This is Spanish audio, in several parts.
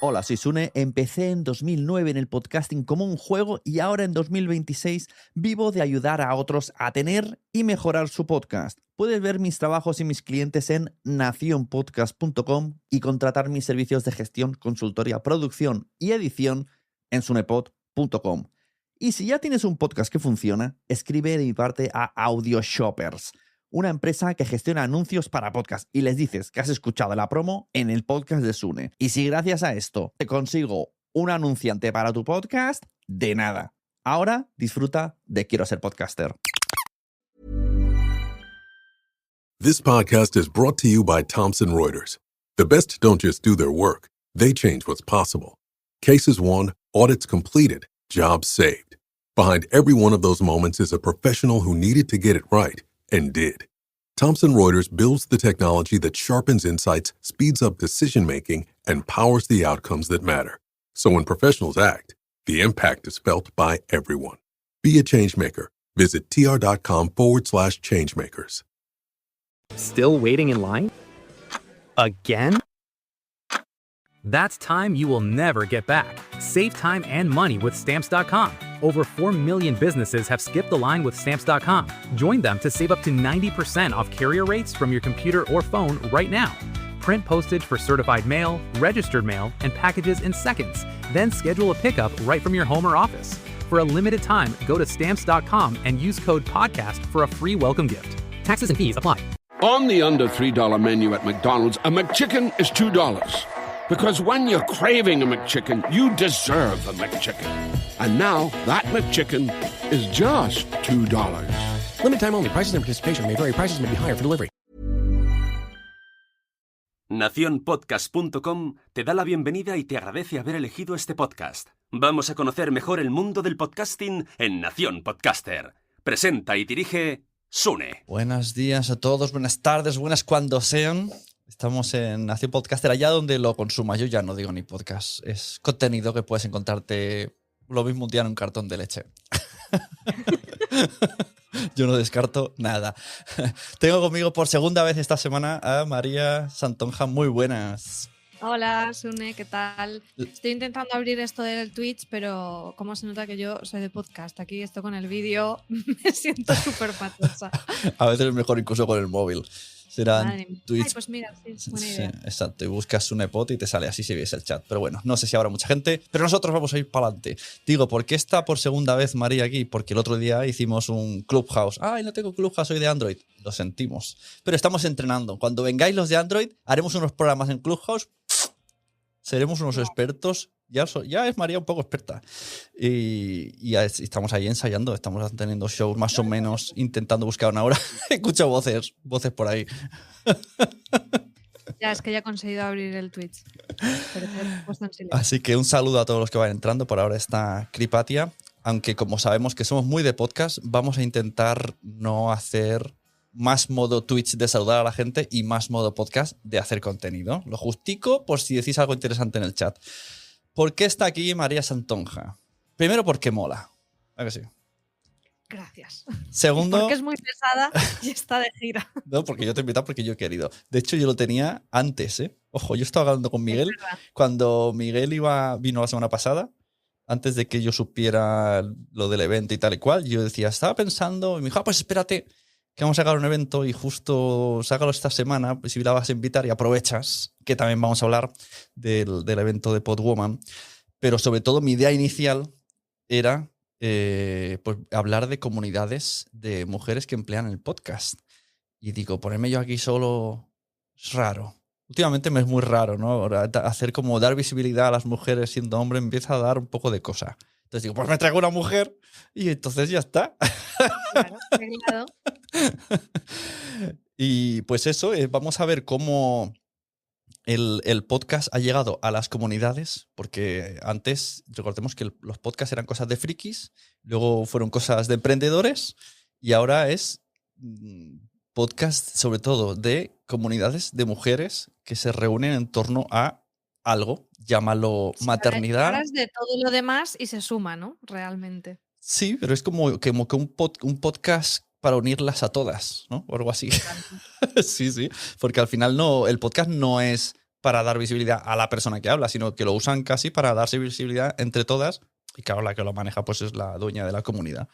Hola, soy Sune. Empecé en 2009 en el podcasting como un juego y ahora en 2026 vivo de ayudar a otros a tener y mejorar su podcast. Puedes ver mis trabajos y mis clientes en nacionpodcast.com y contratar mis servicios de gestión, consultoría, producción y edición en sunepod.com. Y si ya tienes un podcast que funciona, escribe de mi parte a AudioShoppers, una empresa que gestiona anuncios para podcast, y les dices que has escuchado la promo en el podcast de Sune. Y si gracias a esto te consigo un anunciante para tu podcast, de nada. Ahora disfruta de Quiero Ser Podcaster. This podcast is brought to you by Thomson Reuters. The best don't just do their work, they change what's possible. Cases won, audits completed, jobs saved. Behind every one of those moments is a professional who needed to get it right and did. Thomson Reuters builds the technology that sharpens insights, speeds up decision-making, and powers the outcomes that matter. So when professionals act, the impact is felt by everyone. Be a changemaker. Visit tr.com/changemakers. Still waiting in line? Again? That's time you will never get back. Save time and money with Stamps.com. Over 4 million businesses have skipped the line with Stamps.com. Join them to save up to 90% off carrier rates from your computer or phone right now. Print postage for certified mail, registered mail, and packages in seconds. Then schedule a pickup right from your home or office. For a limited time, go to Stamps.com and use code PODCAST for a free welcome gift. Taxes and fees apply. On the under $3 menu at McDonald's, a McChicken is $2. Because when you're craving a McChicken, you deserve a McChicken. And now, that McChicken is just $2. Limited time only. Prices and participation may vary. Prices may be higher for delivery. Nacionpodcast.com te da la bienvenida y te agradece haber elegido este podcast. Vamos a conocer mejor el mundo del podcasting en Nación Podcaster. Presenta y dirige Sune. Buenos días a todos, buenas tardes, buenas cuando sean. Estamos en Nación Podcaster, allá donde lo consumas. Yo ya no digo ni podcast, es contenido que puedes encontrarte lo mismo un día en un cartón de leche. Yo no descarto nada. Tengo conmigo por segunda vez esta semana a María Santonja. Muy buenas. Hola, Sune, ¿qué tal? Estoy intentando abrir esto del Twitch, pero como se nota que yo soy de podcast, aquí esto con el vídeo me siento súper patosa. A veces es mejor incluso con el móvil. Será Twitch. Ay, pues mira, sí, buena idea. Sí, exacto. Y buscas un iPod y te sale así si ves el chat. Pero bueno, no sé si habrá mucha gente, pero nosotros vamos a ir para adelante. Digo, ¿por qué está por segunda vez María aquí? Porque el otro día hicimos un Clubhouse. Ay, no tengo Clubhouse, soy de Android. Lo sentimos. Pero estamos entrenando. Cuando vengáis los de Android, haremos unos programas en Clubhouse. Seremos unos expertos. Ya es María un poco experta. Y estamos ahí ensayando. Estamos teniendo shows más o menos, intentando buscar una hora. Escucho voces por ahí. Ya, es que ya he conseguido abrir el Twitch. Pero te he puesto en silencio. Así que un saludo a todos los que van entrando. Por ahora está Cripatia. Aunque como sabemos que somos muy de podcast, vamos a intentar no hacer más modo Twitch de saludar a la gente y más modo podcast de hacer contenido. Lo justico por si decís algo interesante en el chat. ¿Por qué está aquí María Santonja? Primero, porque mola. ¿A que sí? Gracias. Segundo, porque es muy pesada y está de gira. No, porque yo te he invitado porque yo he querido. De hecho, yo lo tenía antes, ¿eh? Ojo, yo estaba hablando con Miguel cuando Miguel vino la semana pasada, antes de que yo supiera lo del evento y tal y cual. Yo decía, estaba pensando, y me dijo, pues espérate, que vamos a sacar un evento y justo sácalo esta semana, si la vas a invitar y aprovechas, que también vamos a hablar del evento de Podwoman. Pero sobre todo mi idea inicial era pues hablar de comunidades de mujeres que emplean el podcast. Y digo, ponerme yo aquí solo es raro. Últimamente me es muy raro, ¿no? Ahora, hacer como dar visibilidad a las mujeres siendo hombre empieza a dar un poco de cosa. Entonces digo, pues me traigo una mujer y entonces ya está. Claro, claro. Y pues eso, vamos a ver cómo el podcast ha llegado a las comunidades, porque antes, recordemos que los podcasts eran cosas de frikis, luego fueron cosas de emprendedores y ahora es podcast sobre todo de comunidades de mujeres que se reúnen en torno a algo, llámalo maternidad. Ahora es de todo lo demás y se suma, ¿no? Realmente. Sí, pero es como que un podcast para unirlas a todas, ¿no? O algo así. Sí, porque al final el podcast no es para dar visibilidad a la persona que habla, sino que lo usan casi para darse visibilidad entre todas. Y claro, la que lo maneja pues es la dueña de la comunidad.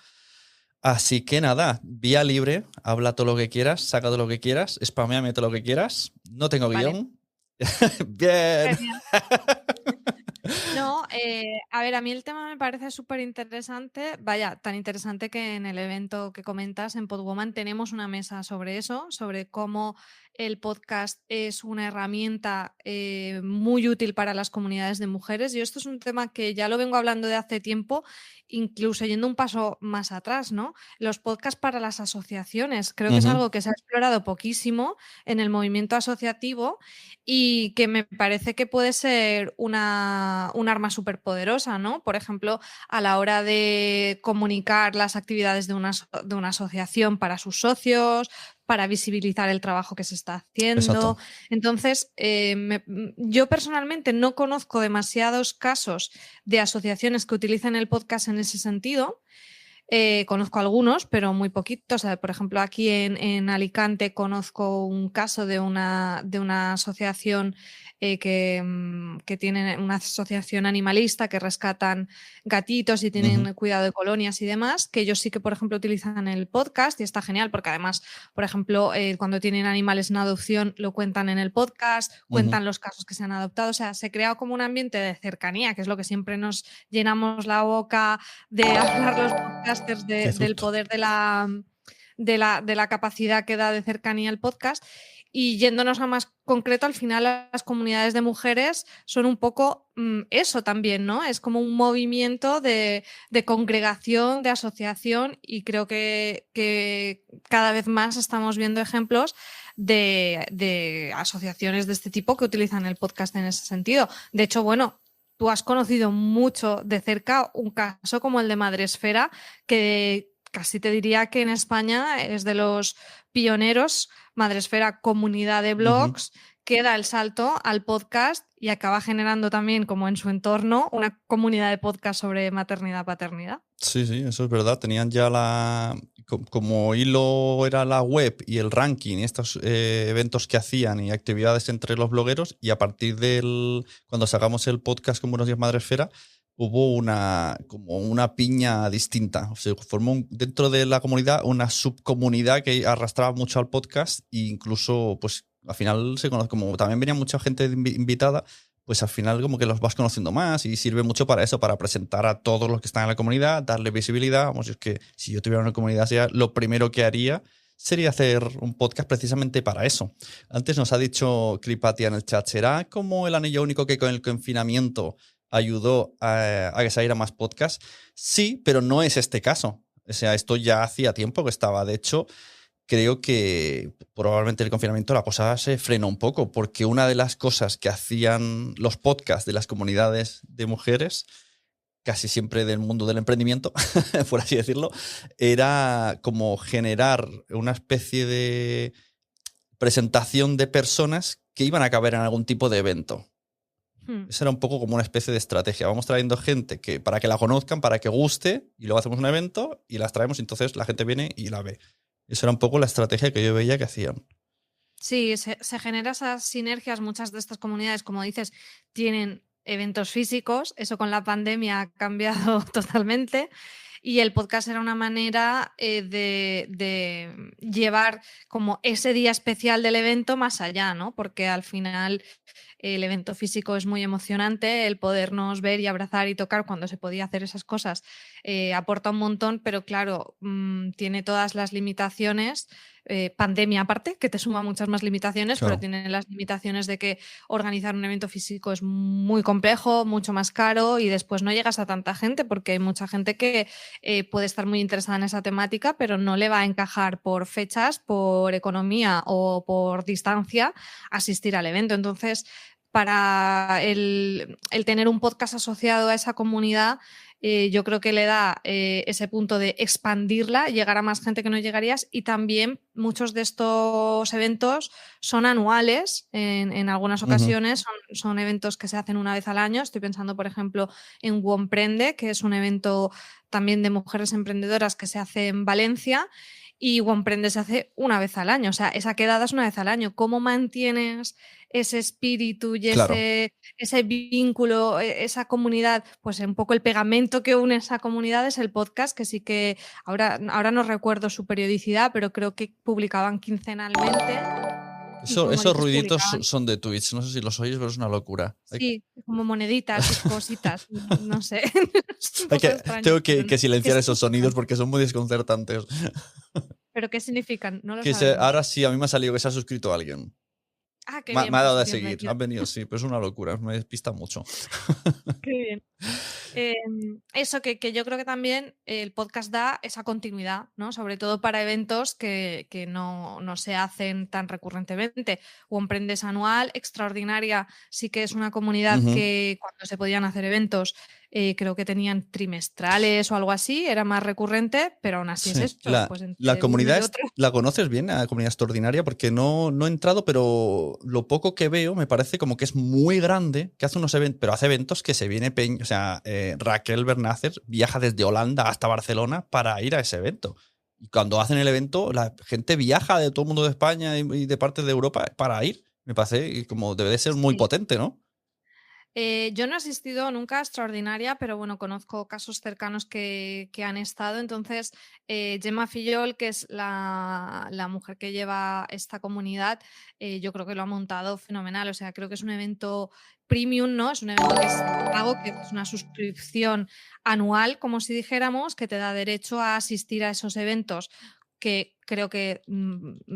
Así que nada, vía libre, habla todo lo que quieras, saca todo lo que quieras, spameame todo lo que quieras. No tengo guión. Bien. Genial. No, a ver, a mí el tema me parece súper interesante. Vaya, tan interesante que en el evento que comentas en Podwoman tenemos una mesa sobre eso, sobre cómo el podcast es una herramienta muy útil para las comunidades de mujeres. Yo esto es un tema que ya lo vengo hablando de hace tiempo, incluso yendo un paso más atrás, ¿no? Los podcasts para las asociaciones. Creo que es algo que se ha explorado poquísimo en el movimiento asociativo y que me parece que puede ser un arma súper poderosa, ¿no? Por ejemplo, a la hora de comunicar las actividades de una asociación para sus socios, para visibilizar el trabajo que se está haciendo. Exacto. Entonces, yo personalmente no conozco demasiados casos de asociaciones que utilicen el podcast en ese sentido. Conozco algunos, pero muy poquitos. O sea, por ejemplo, aquí en Alicante conozco un caso de una asociación que tiene una asociación animalista que rescatan gatitos y tienen cuidado de colonias y demás, que ellos sí que, por ejemplo, utilizan el podcast y está genial porque además, por ejemplo, cuando tienen animales en adopción lo cuentan en el podcast, cuentan los casos que se han adoptado. O sea, se crea como un ambiente de cercanía, que es lo que siempre nos llenamos la boca de hablar los podcasters del poder de la capacidad que da de cercanía el podcast. Y yéndonos a más concreto, al final las comunidades de mujeres son un poco eso también, ¿no? Es como un movimiento de congregación, de asociación, y creo que cada vez más estamos viendo ejemplos de asociaciones de este tipo que utilizan el podcast en ese sentido. De hecho, bueno, tú has conocido mucho de cerca un caso como el de Madresfera, que casi te diría que en España es de los pioneros. Madresfera, comunidad de blogs, que da el salto al podcast y acaba generando también, como en su entorno, una comunidad de podcast sobre maternidad-paternidad. Sí, sí, eso es verdad. Tenían ya como hilo era la web y el ranking y estos eventos que hacían y actividades entre los blogueros, y a partir cuando sacamos el podcast con Buenos Días Madresfera, hubo como una piña distinta. O sea, formó dentro de la comunidad una subcomunidad que arrastraba mucho al podcast e incluso, pues, al final se conoce, como también venía mucha gente invitada, pues al final como que los vas conociendo más y sirve mucho para eso, para presentar a todos los que están en la comunidad, darle visibilidad. Vamos, es que si yo tuviera una comunidad así, lo primero que haría sería hacer un podcast precisamente para eso. Antes nos ha dicho Kripatia en el chat, ¿será como el anillo único que con el confinamiento ayudó a que saliera más podcast? Sí, pero no es este caso. O sea, esto ya hacía tiempo que estaba. De hecho, creo que probablemente el confinamiento la cosa se frenó un poco, porque una de las cosas que hacían los podcasts de las comunidades de mujeres, casi siempre del mundo del emprendimiento, por así decirlo, era como generar una especie de presentación de personas que iban a caber en algún tipo de evento. Eso era un poco como una especie de estrategia. Vamos trayendo gente para que la conozcan, para que guste, y luego hacemos un evento y las traemos y entonces la gente viene y la ve. Eso era un poco la estrategia que yo veía que hacían. Sí, se generan esas sinergias. Muchas de estas comunidades, como dices, tienen eventos físicos. Eso con la pandemia ha cambiado totalmente. Y el podcast era una manera de llevar como ese día especial del evento más allá, ¿no? Porque al final el evento físico es muy emocionante, el podernos ver y abrazar y tocar cuando se podía hacer esas cosas aporta un montón, pero claro, tiene todas las limitaciones, pandemia aparte, que te suma muchas más limitaciones, Claro. pero tiene las limitaciones de que organizar un evento físico es muy complejo, mucho más caro, y después no llegas a tanta gente porque hay mucha gente que puede estar muy interesada en esa temática, pero no le va a encajar por fechas, por economía o por distancia asistir al evento. Entonces, para el tener un podcast asociado a esa comunidad, yo creo que le da ese punto de expandirla, llegar a más gente que no llegarías, y también muchos de estos eventos son anuales en algunas ocasiones, son eventos que se hacen una vez al año. Estoy pensando, por ejemplo, en Womprende, que es un evento también de mujeres emprendedoras que se hace en Valencia. y Womprende se hace una vez al año. O sea, esa quedada es una vez al año. ¿Cómo mantienes ese espíritu y Claro. ese vínculo, esa comunidad? Pues un poco el pegamento que une esa comunidad es el podcast, que sí que ahora no recuerdo su periodicidad, pero creo que publicaban quincenalmente. Esos ruiditos son de Twitch, no sé si los oís, pero es una locura. Sí, como moneditas y cositas, no sé. Tengo que silenciar esos sonidos porque son muy desconcertantes. ¿Pero qué significan? No lo Que sabemos. ahora sí, a mí me ha salido que se ha suscrito alguien. Ah, qué Me bien. ha dado de pues, seguir. bienvenido. Han venido, sí, pero es una locura. Me despista mucho. Qué bien. Eso que yo creo que también el podcast da esa continuidad, ¿no? Sobre todo para eventos que no se hacen tan recurrentemente. Womprende anual, Extraordinaria sí que es una comunidad Ujú. que cuando se podían hacer eventos creo que tenían trimestrales o algo así, era más recurrente, pero aún así Sí. es esto. Pues entre La uno y comunidad, otro. ¿la conoces bien, la comunidad extraordinaria? Porque no he entrado, pero lo poco que veo me parece como que es muy grande, que hace unos eventos, pero hace eventos que se viene o sea, Raquel Bernácer viaja desde Holanda hasta Barcelona para ir a ese evento. Y cuando hacen el evento, la gente viaja de todo el mundo de España y de partes de Europa para ir. Me parece como debe de ser muy Sí. potente, ¿no? Yo no he asistido nunca a Extraordinaria, pero bueno, conozco casos cercanos que han estado. Entonces, Gemma Fillol, que es la mujer que lleva esta comunidad, yo creo que lo ha montado fenomenal. O sea, creo que es un evento premium, ¿no? Es un evento que es pago, que es una suscripción anual, como si dijéramos, que te da derecho a asistir a esos eventos que creo que,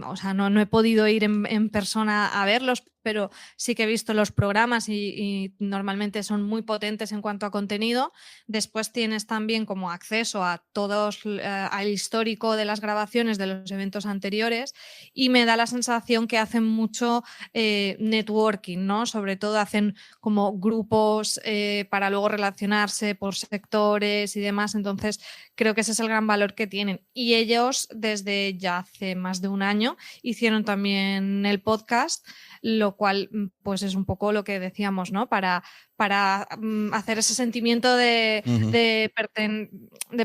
o sea, no he podido ir en persona a verlos, pero sí que he visto los programas y normalmente son muy potentes en cuanto a contenido. Después tienes también como acceso a todos, al histórico de las grabaciones de los eventos anteriores y me da la sensación que hacen mucho networking, ¿no? Sobre todo hacen como grupos para luego relacionarse por sectores y demás. Entonces creo que ese es el gran valor que tienen. Y ellos desde ya hace más de un año hicieron también el podcast, lo cual pues es un poco lo que decíamos, ¿no? Para hacer ese sentimiento de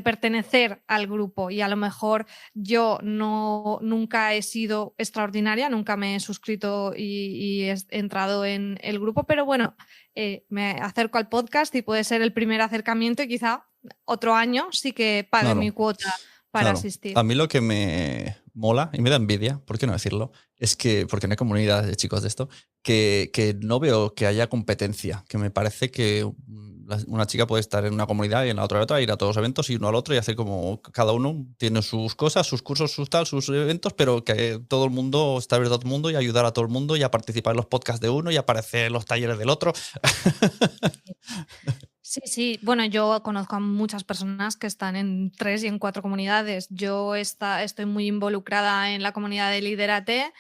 pertenecer al grupo. Y a lo mejor yo nunca he sido extraordinaria, nunca me he suscrito y he entrado en el grupo, pero bueno, me acerco al podcast y puede ser el primer acercamiento y quizá otro año sí que pague Claro. mi cuota para asistir. A mí lo que me mola y me da envidia, ¿por qué no decirlo? Es que, porque no hay comunidad de chicos de esto, que no veo que haya competencia, que me parece que una chica puede estar en una comunidad y en la otra, ir a todos los eventos y uno al otro y hacer como cada uno tiene sus cosas, sus cursos, sus eventos, pero que todo el mundo está abierto a todo el mundo y ayudar a todo el mundo y a participar en los podcasts de uno y aparecer en los talleres del otro. Sí. Bueno, yo conozco a muchas personas que están en 3 y en 4 comunidades. Yo estoy muy involucrada en la comunidad de Liderate.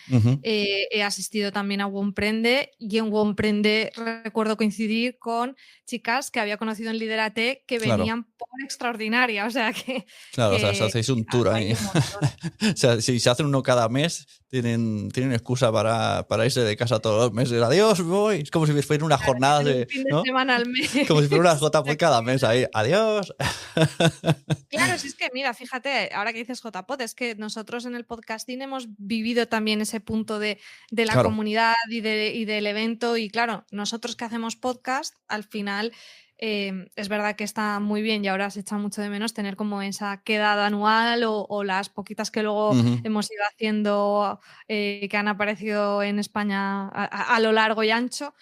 He asistido también a Womprende y en Womprende recuerdo coincidir con chicas que había conocido en Liderate que venían por Extraordinaria. O sea que... Claro, o sea, si hacéis un tour ahí. O sea, si se hacen uno cada mes, tienen excusa para irse de casa todos los meses. Adiós, voy. Es como si fuera una jornada de... fin de ¿no? semana al mes. Como si fuera una JPod cada mes ahí. Adiós. Claro, si es que, mira, fíjate, ahora que dices JPod, es que nosotros en el podcasting hemos vivido también ese punto de la comunidad y del evento. Y claro, nosotros que hacemos podcast, al final es verdad que está muy bien y ahora se echa mucho de menos tener como esa quedada anual o las poquitas que luego hemos ido haciendo que han aparecido en España a lo largo y ancho.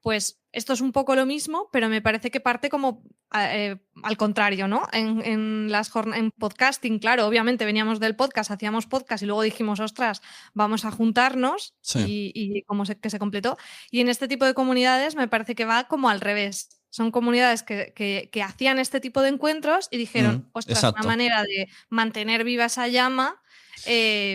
Pues esto es un poco lo mismo, pero me parece que parte como al contrario, ¿no? En podcasting, claro, obviamente veníamos del podcast, hacíamos podcast y luego dijimos, ostras, vamos a juntarnos y como que se completó. Y en este tipo de comunidades me parece que va como al revés. Son comunidades que hacían este tipo de encuentros y dijeron, ostras, una manera de mantener viva esa llama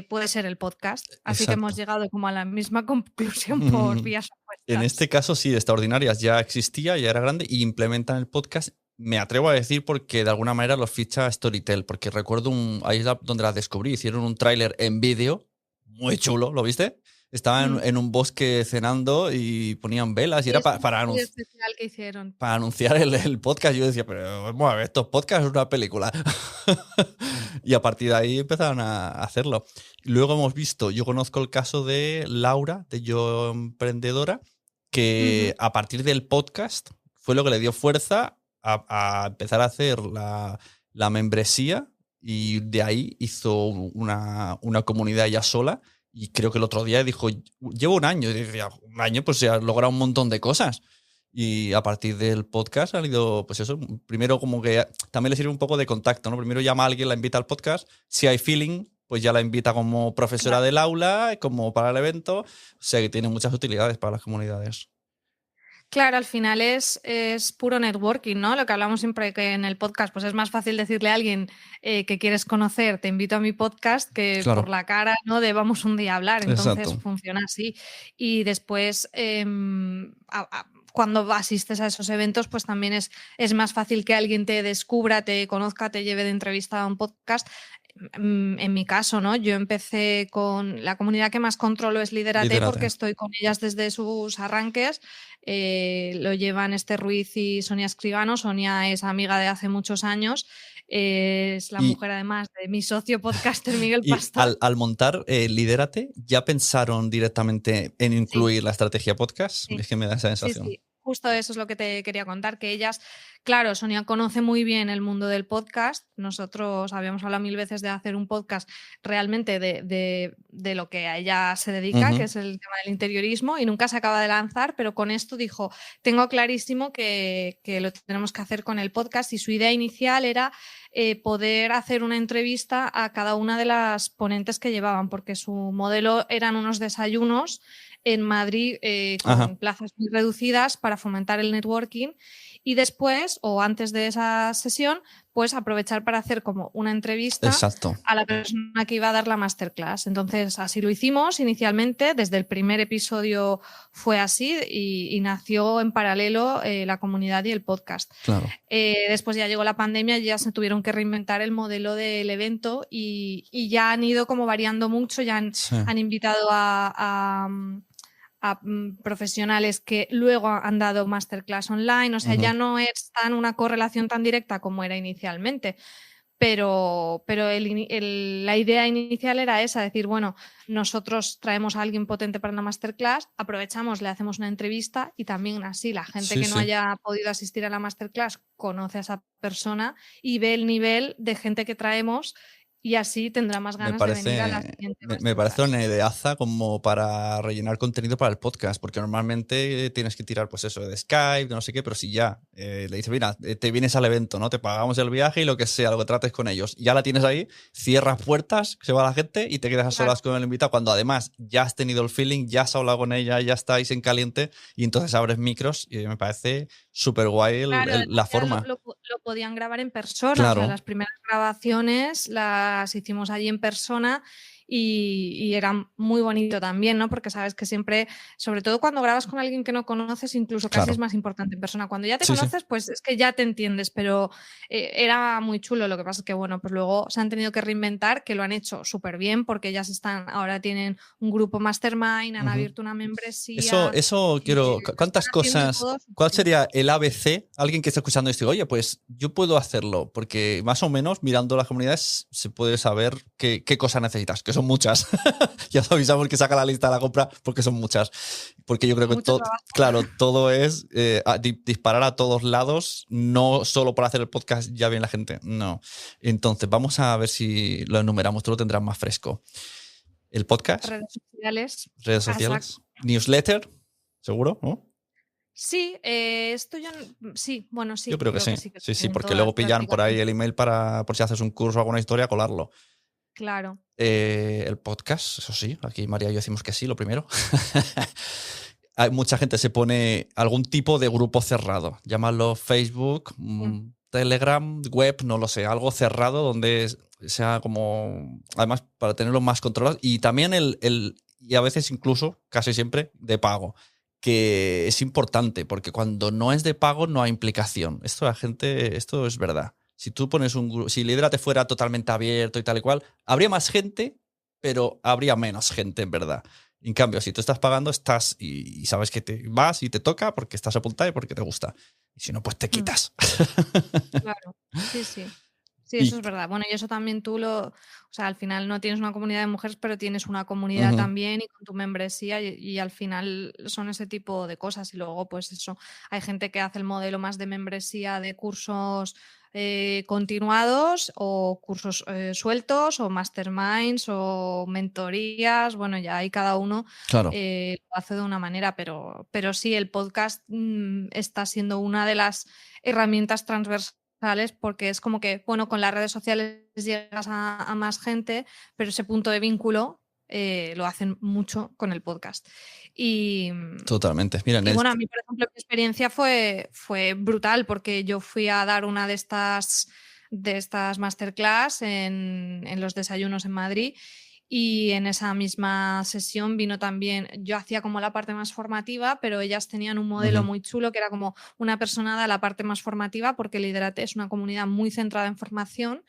puede ser el podcast. Así que hemos llegado como a la misma conclusión por vías opuestas. En este caso, sí, de Extraordinarias ya existía, ya era grande y implementan el podcast. Me atrevo a decir porque de alguna manera los ficha Storytel, porque recuerdo ahí es donde las descubrí, hicieron un tráiler en vídeo muy chulo, ¿lo viste? Estaba en un bosque cenando y ponían velas y era para especial que hicieron. Para anunciar el podcast. Yo decía, pero vamos a ver, estos podcasts es una película. Y a partir de ahí empezaron a hacerlo. Luego hemos visto, yo conozco el caso de Laura, de Yo Emprendedora, que a partir del podcast fue lo que le dio fuerza a empezar a hacer la membresía, y de ahí hizo una comunidad ella sola. Y creo que el otro día dijo, llevo un año. Y decía, un año, pues se ha logrado un montón de cosas. Y a partir del podcast han ido, pues eso, primero como que también le sirve un poco de contacto, ¿no? Primero llama a alguien, la invita al podcast. Si hay feeling, pues ya la invita como profesora del aula, como para el evento. O sea que tiene muchas utilidades para las comunidades. Claro, al final es puro networking, ¿no? Lo que hablamos siempre que en el podcast, pues es más fácil decirle a alguien que quieres conocer, te invito a mi podcast, que por la cara, ¿no? De vamos un día a hablar. Entonces funciona así. Y después, cuando asistes a esos eventos, pues también es más fácil que alguien te descubra, te conozca, te lleve de entrevista a un podcast. En mi caso, ¿no? Yo empecé con la comunidad que más controlo es Lidérate, porque estoy con ellas desde sus arranques. Lo llevan Esther Ruiz y Sonia Escribano. Sonia es amiga de hace muchos años. Es la mujer, además, de mi socio podcaster Miguel Pastor. Al montar Lidérate, ¿ya pensaron directamente en incluir la estrategia podcast? Sí. Es que me da esa sensación. Sí. Justo eso es lo que te quería contar, que ellas, claro, Sonia conoce muy bien el mundo del podcast. Nosotros habíamos hablado 1000 veces de hacer un podcast realmente de lo que a ella se dedica, que es el tema del interiorismo, y nunca se acaba de lanzar, pero con esto dijo, tengo clarísimo que lo tenemos que hacer con el podcast, y su idea inicial era poder hacer una entrevista a cada una de las ponentes que llevaban, porque su modelo eran unos desayunos en Madrid con plazas muy reducidas para fomentar el networking, y después o antes de esa sesión pues aprovechar para hacer como una entrevista a la persona que iba a dar la masterclass. Entonces así lo hicimos inicialmente, desde el primer episodio fue así, y nació en paralelo la comunidad y el podcast. Claro. Después ya llegó la pandemia y ya se tuvieron que reinventar el modelo del evento, y ya han ido como variando mucho, ya han invitado a profesionales que luego han dado masterclass online, o sea, ya no es una correlación tan directa como era inicialmente, pero la idea inicial era esa, decir, bueno, nosotros traemos a alguien potente para una masterclass, aprovechamos, le hacemos una entrevista, y también así la gente que no haya podido asistir a la masterclass conoce a esa persona y ve el nivel de gente que traemos, y así tendrá más ganas de venir a la siguiente. Me parece una ideaza como para rellenar contenido para el podcast, porque normalmente tienes que tirar, pues eso, de Skype, de no sé qué, pero si ya le dices, mira, te vienes al evento, ¿no? Te pagamos el viaje y lo que sea, lo que trates con ellos. Ya la tienes ahí, cierras puertas, se va la gente y te quedas a solas con el invitado, cuando además ya has tenido el feeling, ya has hablado con ella, ya estáis en caliente, y entonces abres micros, y me parece súper guay la forma. Lo podían grabar en persona, o sea, las primeras grabaciones las hicimos allí en persona, y era muy bonito también, ¿no? Porque sabes que siempre, sobre todo cuando grabas con alguien que no conoces, incluso casi es más importante en persona. Cuando ya te conoces, pues es que ya te entiendes, pero era muy chulo. Lo que pasa es que, bueno, pues luego se han tenido que reinventar, que lo han hecho súper bien, porque ellas ahora tienen un grupo mastermind, han abierto una membresía. Eso quiero. ¿Cuántas cosas? ¿Cuál sería el ABC? Alguien que está escuchando esto, oye, pues yo puedo hacerlo, porque más o menos mirando las comunidades se puede saber qué cosas necesitas, que son muchas. Ya os avisamos que saca la lista de la compra, porque son muchas. Porque yo creo que todo es disparar a todos lados, no solo para hacer el podcast ya bien la gente, no. Entonces vamos a ver si lo enumeramos, tú lo tendrás más fresco. El podcast, redes sociales, newsletter, seguro, ¿no? Sí, esto yo sí, bueno, sí. Yo creo que sí. Sí, porque luego pillan por ahí el email por si haces un curso o alguna historia, colarlo. Claro. El podcast, eso sí, aquí María y yo decimos que sí, lo primero. Hay mucha gente se pone algún tipo de grupo cerrado, llámalo Facebook, Telegram, web, no lo sé, algo cerrado donde sea como, además para tenerlo más controlado, y también y a veces incluso, casi siempre, de pago, que es importante, porque cuando no es de pago no hay implicación. Esto es verdad. Si tú pones si Lidérate fuera totalmente abierto y tal y cual, habría más gente, pero habría menos gente, en verdad. En cambio, si tú estás pagando, estás y sabes que te vas y te toca porque estás apuntada y porque te gusta. Y si no, pues te quitas. Claro, sí, sí. Sí, Y, eso es verdad. Bueno, y eso también o sea, al final no tienes una comunidad de mujeres, pero tienes una comunidad ujú, también y con tu membresía y al final son ese tipo de cosas. Y luego, pues eso, hay gente que hace el modelo más de membresía de cursos continuados o cursos sueltos o masterminds o mentorías. Bueno, ya ahí cada uno claro, lo hace de una manera, pero sí, el podcast está siendo una de las herramientas transversales porque es como que, bueno, con las redes sociales llegas a más gente, pero ese punto de vínculo lo hacen mucho con el podcast. Y, totalmente. Mira, en y el, bueno, a mí, por ejemplo, mi experiencia fue brutal porque yo fui a dar una de estas masterclass en los desayunos en Madrid y en esa misma sesión vino también, yo hacía como la parte más formativa, pero ellas tenían un modelo ujú, muy chulo que era como una persona da la parte más formativa porque Liderate es una comunidad muy centrada en formación.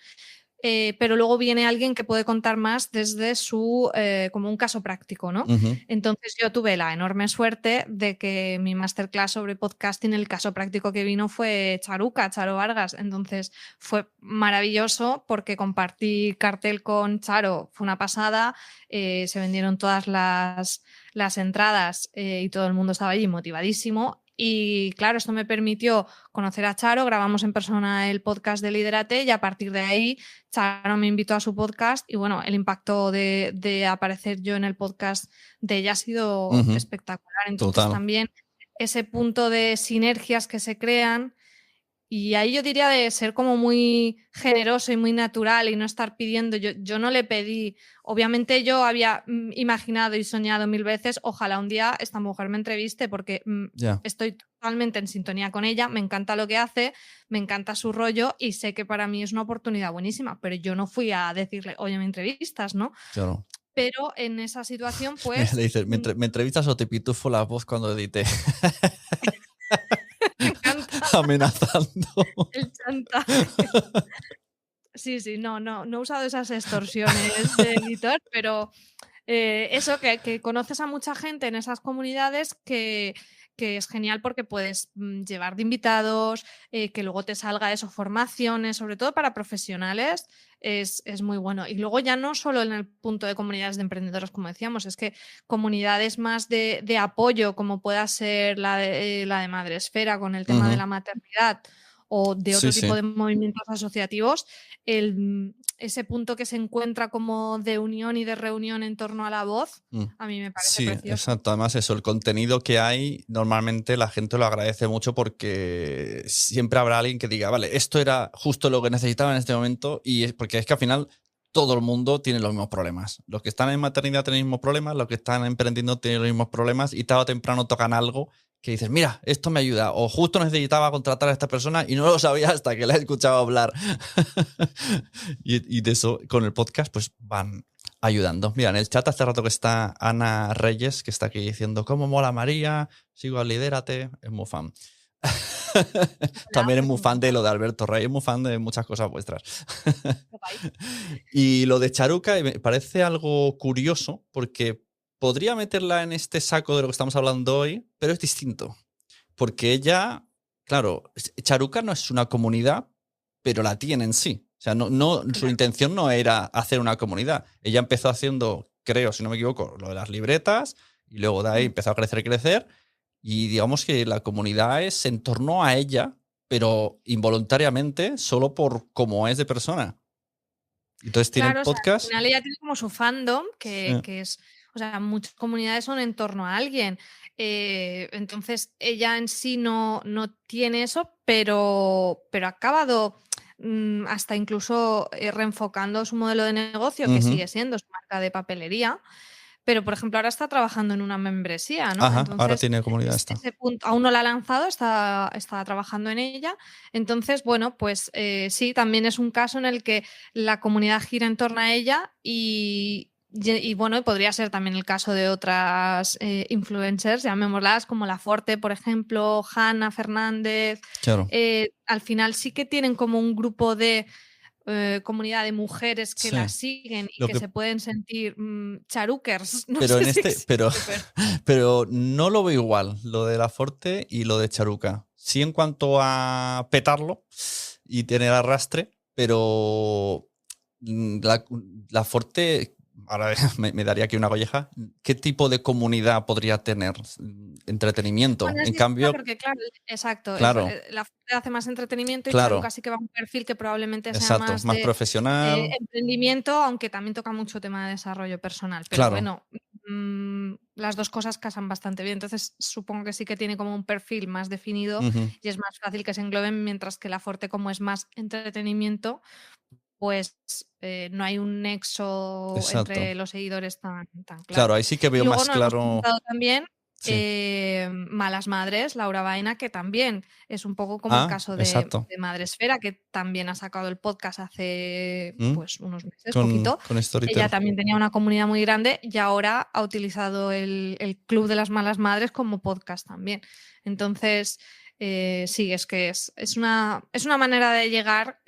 Pero luego viene alguien que puede contar más desde como un caso práctico, ¿no? ujú. Entonces yo tuve la enorme suerte de que mi masterclass sobre podcasting, el caso práctico que vino fue Charo Vargas. Entonces fue maravilloso porque compartí cartel con Charo, fue una pasada, se vendieron todas las entradas y todo el mundo estaba allí motivadísimo. Y claro, esto me permitió conocer a Charo, grabamos en persona el podcast de Liderate y a partir de ahí Charo me invitó a su podcast y bueno, el impacto de aparecer yo en el podcast de ella ha sido Ujú, espectacular. Entonces total. también ese punto de sinergias que se crean y ahí yo diría de ser como muy generoso y muy natural y no estar pidiendo. Yo no le pedí, obviamente yo había imaginado y soñado 1000 veces, ojalá un día esta mujer me entreviste porque Ya, estoy totalmente en sintonía con ella, me encanta lo que hace, me encanta su rollo y sé que para mí es una oportunidad buenísima, pero yo no fui a decirle, oye, me entrevistas, ¿no? claro. Pero en esa situación, Mira, pues, le dices, ¿me entrevistas o te pitufo la voz cuando edité? me encanta Amenazando. el chantaje. Sí, sí, no he usado esas extorsiones de editor, pero eso, que conoces a mucha gente en esas comunidades que es genial porque puedes llevar de invitados, que luego te salga eso, formaciones, sobre todo para profesionales, es muy bueno. Y luego ya no solo en el punto de comunidades de emprendedores, como decíamos, es que comunidades más de apoyo, como pueda ser la de Madresfera con el tema de Ujú, la maternidad o de sí, otro tipo sí. de movimientos asociativos, ese punto que se encuentra como de unión y de reunión en torno a la voz, Mm. a mí me parece Sí, precioso. exacto. Además, eso, el contenido que hay, normalmente la gente lo agradece mucho porque siempre habrá alguien que diga, vale, esto era justo lo que necesitaba en este momento y porque es que al final todo el mundo tiene los mismos problemas. Los que están en maternidad tienen los mismos problemas, los que están emprendiendo tienen los mismos problemas y tarde o temprano tocan algo que dices, mira, esto me ayuda o justo necesitaba contratar a esta persona y no lo sabía hasta que la he escuchado hablar. y de eso, con el podcast, pues van ayudando. Mira, en el chat hace rato que está Ana Reyes, que está aquí diciendo, ¿cómo mola María? Sigo a Lidérate, es muy fan. Hola, También es pues muy fan de encantada. lo de Alberto Rey, es muy fan de muchas cosas vuestras. Qué guay. Y lo de Charuca me parece algo curioso porque podría meterla en este saco de lo que estamos hablando hoy, pero es distinto. Porque ella, claro, Charuca no es una comunidad, pero la tiene en sí. O sea, su Claro. intención no era hacer una comunidad. Ella empezó haciendo, creo, si no me equivoco, lo de las libretas y luego de ahí Mm. empezó a crecer, crecer. Y digamos que la comunidad es en torno a ella, pero involuntariamente, solo por cómo es de persona. Entonces tiene el Claro, o sea, al podcast. final ella tiene como su fandom, Sí. que es, o sea, muchas comunidades son en torno a alguien. Entonces, ella en sí no tiene eso, pero ha acabado hasta incluso reenfocando su modelo de negocio, que Ujú. sigue siendo su marca de papelería. Pero, por ejemplo, ahora está trabajando en una membresía, ¿no? Ajá, ahora Entonces, tiene comunidad esta. ese punto aún no la ha lanzado, está trabajando en ella. Entonces, bueno, pues sí, también es un caso en el que la comunidad gira en torno a ella y bueno, podría ser también el caso de otras influencers, llamémoslas, como La Forte, por ejemplo, Hanna Fernández. Claro. Al final sí que tienen como un grupo de comunidad de mujeres que Sí. la siguen y Lo que que- se pueden sentir charukers. No Pero sé en si este, pero, existe, pero no lo veo igual, lo de La Forte y lo de Charuca. Sí, en cuanto a petarlo y tener arrastre, pero la Forte, ahora me daría aquí una colleja. ¿Qué tipo de comunidad podría tener? Entretenimiento. Bueno, es En distinta cambio, porque, claro, exacto, claro, la Forte hace más entretenimiento y claro, Charuca sí que va a un perfil que probablemente sea exacto, más más de profesional, emprendimiento, aunque también toca mucho tema de desarrollo personal. Pero claro. bueno, las dos cosas casan bastante bien. Entonces supongo que sí que tiene como un perfil más definido Ujú. y es más fácil que se engloben, mientras que la Forte, como es más entretenimiento, pues no hay un nexo Exacto. entre los seguidores tan Claro, claro. ahí sí que Y veo luego más no hemos claro. comentado también Sí. Malas Madres, Laura Baena, que también es un poco como el caso Exacto. de Madresfera, que también ha sacado el podcast hace pues unos meses, Con poquito. Storytel. Ella también tenía una comunidad muy grande y ahora ha utilizado el Club de las Malas Madres como podcast también. Entonces, sí, es que es una manera de llegar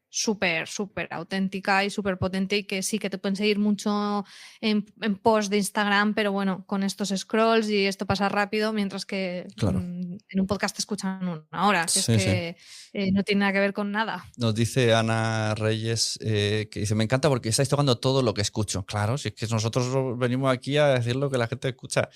súper, súper auténtica y súper potente, y que sí que te pueden seguir mucho en post de Instagram, pero bueno, con estos scrolls y esto pasa rápido, mientras que Claro. en un podcast te escuchan una hora, que Sí, es que no tiene nada que ver con nada. Nos dice Ana Reyes que dice, me encanta porque estáis tocando todo lo que escucho. Claro, si es que nosotros venimos aquí a decir lo que la gente escucha.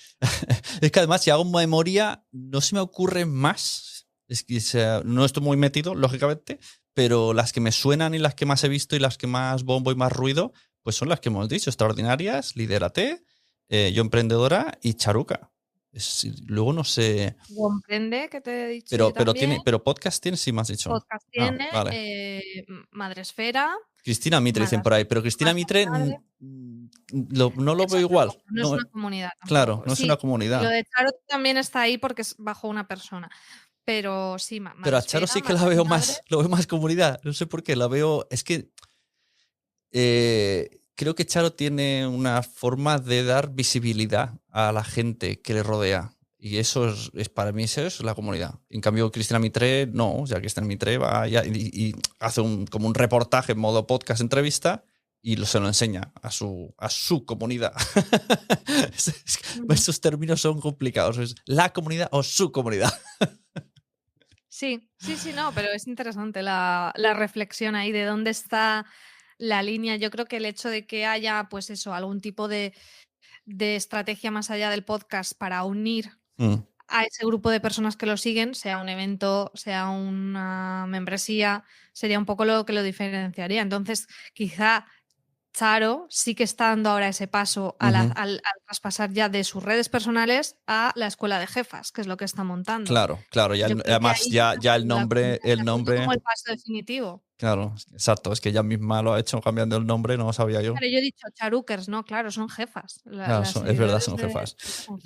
Es que además, si hago memoria, no se me ocurre más. Es que no estoy muy metido, lógicamente, pero las que me suenan y las que más he visto y las que más bombo y más ruido, pues son las que hemos dicho: Extraordinarias, Lidérate, Yo Emprendedora y Charuca. Luego no sé. Comprende que te he dicho Pero yo también. pero podcast tiene, sí me has dicho. Podcast tiene, Vale. Madresfera. Cristina Mitre dicen por ahí, pero Cristina Mitre no lo veo igual. No es una comunidad tampoco. Claro, no es una Y comunidad. lo de Charo también está ahí porque es bajo una persona. Pero sí, Pero a Charo sí que la veo más, lo veo más comunidad. No sé por qué, la veo. Es que creo que Charo tiene una forma de dar visibilidad a la gente que le rodea. Y eso es para mí, eso es la comunidad. En cambio, Cristina Mitre, no. O sea, Cristina Mitre va y hace como un reportaje en modo podcast, entrevista, y se lo enseña a su comunidad. Esos términos son complicados. Es la comunidad o su comunidad. Sí, no, pero es interesante la reflexión ahí de dónde está la línea. Yo creo que el hecho de que haya, pues eso, algún tipo de estrategia más allá del podcast para unir a ese grupo de personas que lo siguen, sea un evento, sea una membresía, sería un poco lo que lo diferenciaría. Entonces, quizá Charo sí que está dando ahora ese paso al traspasar ya de sus redes personales a la escuela de jefas, que es lo que está montando. Claro. Y además ya el nombre. Como el paso definitivo. Claro, exacto. Es que ella misma lo ha hecho cambiando el nombre, no lo sabía yo. Pero yo he dicho charukers, ¿no? Claro, son jefas. Claro, es verdad, son jefas.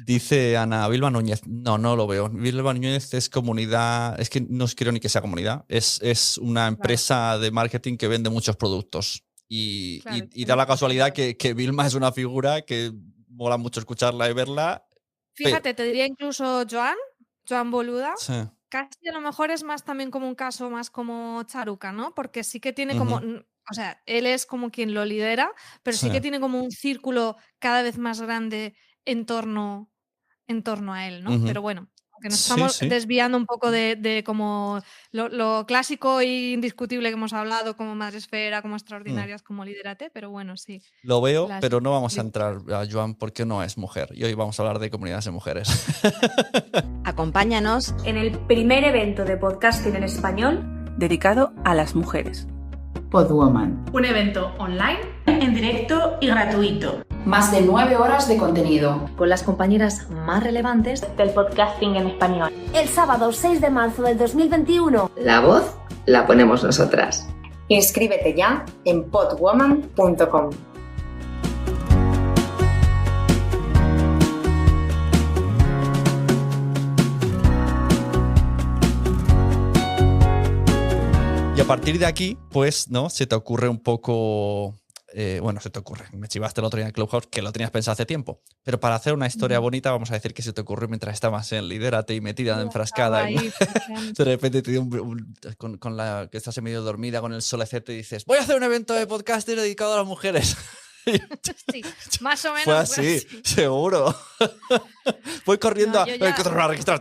Dice Ana, Vilma Núñez. No lo veo. Vilma Núñez es comunidad. Es que no quiero ni que sea comunidad. Es una empresa de marketing que vende muchos productos. Y da la casualidad que Vilma es una figura que mola mucho escucharla y verla. Fíjate, te diría incluso Joan Boluda. Sí. Casi a lo mejor es más también como un caso más como Charuca, ¿no? Porque sí que tiene como, o sea, él es como quien lo lidera, pero sí que tiene como un círculo cada vez más grande en torno a él, ¿no? Pero bueno, aunque nos estamos desviando un poco de como lo clásico e indiscutible que hemos hablado, como Madresfera, como Extraordinarias, como Lidérate, pero bueno, sí. Lo veo, pero no vamos a entrar a Joan porque no es mujer. Y hoy vamos a hablar de comunidades de mujeres. Acompáñanos en el primer evento de podcasting en español dedicado a las mujeres. Podwoman. Un evento online, en directo y gratuito. Más de 9 horas de contenido. Con las compañeras más relevantes del podcasting en español. El sábado 6 de marzo del 2021. La voz la ponemos nosotras. Inscríbete ya en podwoman.com. Y a partir de aquí, pues, ¿no? Se te ocurre un poco bueno, se te ocurre. Me chivaste el otro día en Clubhouse que lo tenías pensado hace tiempo. Pero para hacer una historia bonita, vamos a decir que se te ocurrió mientras estabas en Lidérate y metida, enfrascada. Ahí, De repente te dio con la que estás en medio dormida, con el solecete, y dices: voy a hacer un evento de podcaster dedicado a las mujeres. Sí, más o menos. Fue así, seguro. Voy corriendo No, a registrar.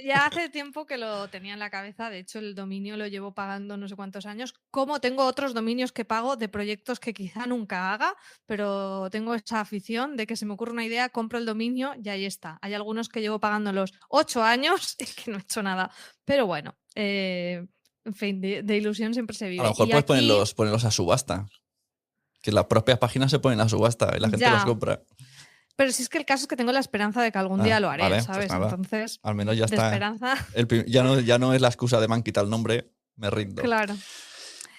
Ya hace tiempo que lo tenía en la cabeza. De hecho, el dominio lo llevo pagando no sé cuántos años. Como tengo otros dominios que pago de proyectos que quizá nunca haga, pero tengo esa afición de que se me ocurre una idea, compro el dominio y ahí está. Hay algunos que llevo pagando los 8 años y que no he hecho nada. Pero bueno, en fin, de ilusión siempre se vive. A lo mejor Y puedes aquí- ponerlos a subasta. Que las propias páginas se ponen a subasta y la gente Ya. los compra. Pero si es que el caso es que tengo la esperanza de que algún día lo haré, vale, pues ¿sabes? nada. Entonces, Al menos ya de está. esperanza. Ya no es la excusa de me han quitado el nombre, me rindo. Claro.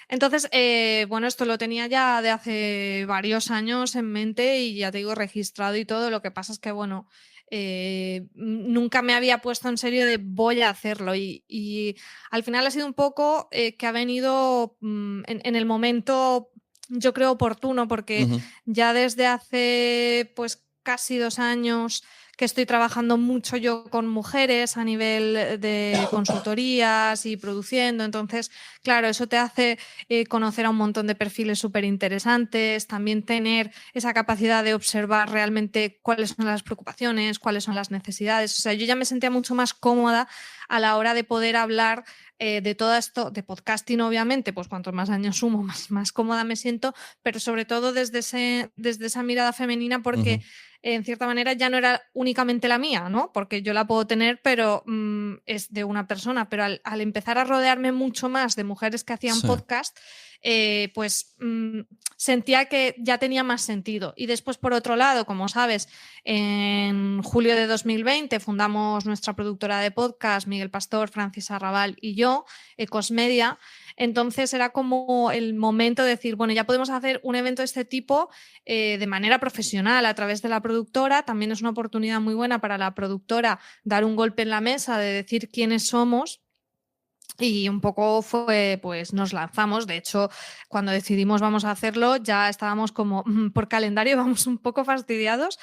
Entonces, bueno, esto lo tenía ya de hace varios años en mente y ya te digo, registrado y todo. Lo que pasa es que, bueno, nunca me había puesto en serio de voy a hacerlo. Y al final ha sido un poco que ha venido en el momento, yo creo, oportuno, porque ya desde hace pues casi 2 años que estoy trabajando mucho yo con mujeres a nivel de consultorías y produciendo. Entonces, claro, eso te hace conocer a un montón de perfiles súper interesantes, también tener esa capacidad de observar realmente cuáles son las preocupaciones, cuáles son las necesidades. O sea, yo ya me sentía mucho más cómoda a la hora de poder hablar de todo esto, de podcasting, obviamente, pues cuantos más años sumo, más cómoda me siento, pero sobre todo desde esa mirada femenina, porque en cierta manera ya no era únicamente la mía, ¿no? Porque yo la puedo tener, pero es de una persona. Pero al empezar a rodearme mucho más de mujeres que hacían podcast, pues sentía que ya tenía más sentido. Y después, por otro lado, como sabes, en julio de 2020 fundamos nuestra productora de podcast, Miguel Pastor, Francis Arrabal y yo, Ecosmedia. Entonces era como el momento de decir, bueno, ya podemos hacer un evento de este tipo de manera profesional a través de la productora. También es una oportunidad muy buena para la productora dar un golpe en la mesa de decir quiénes somos. Y un poco fue, pues nos lanzamos. De hecho, cuando decidimos vamos a hacerlo, ya estábamos como por calendario, vamos un poco fastidiados,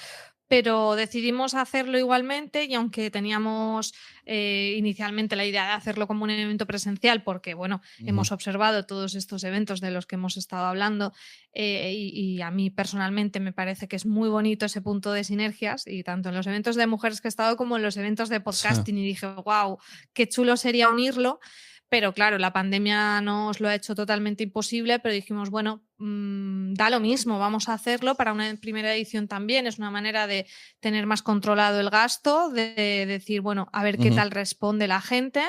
pero decidimos hacerlo igualmente. Y aunque teníamos inicialmente la idea de hacerlo como un evento presencial, porque bueno, hemos observado todos estos eventos de los que hemos estado hablando, y a mí personalmente me parece que es muy bonito ese punto de sinergias, y tanto en los eventos de mujeres que he estado como en los eventos de podcasting, y dije, wow, qué chulo sería unirlo. Pero claro, la pandemia nos lo ha hecho totalmente imposible, pero dijimos, bueno, da lo mismo, vamos a hacerlo para una primera edición también. Es una manera de tener más controlado el gasto, de decir, bueno, a ver qué tal responde la gente.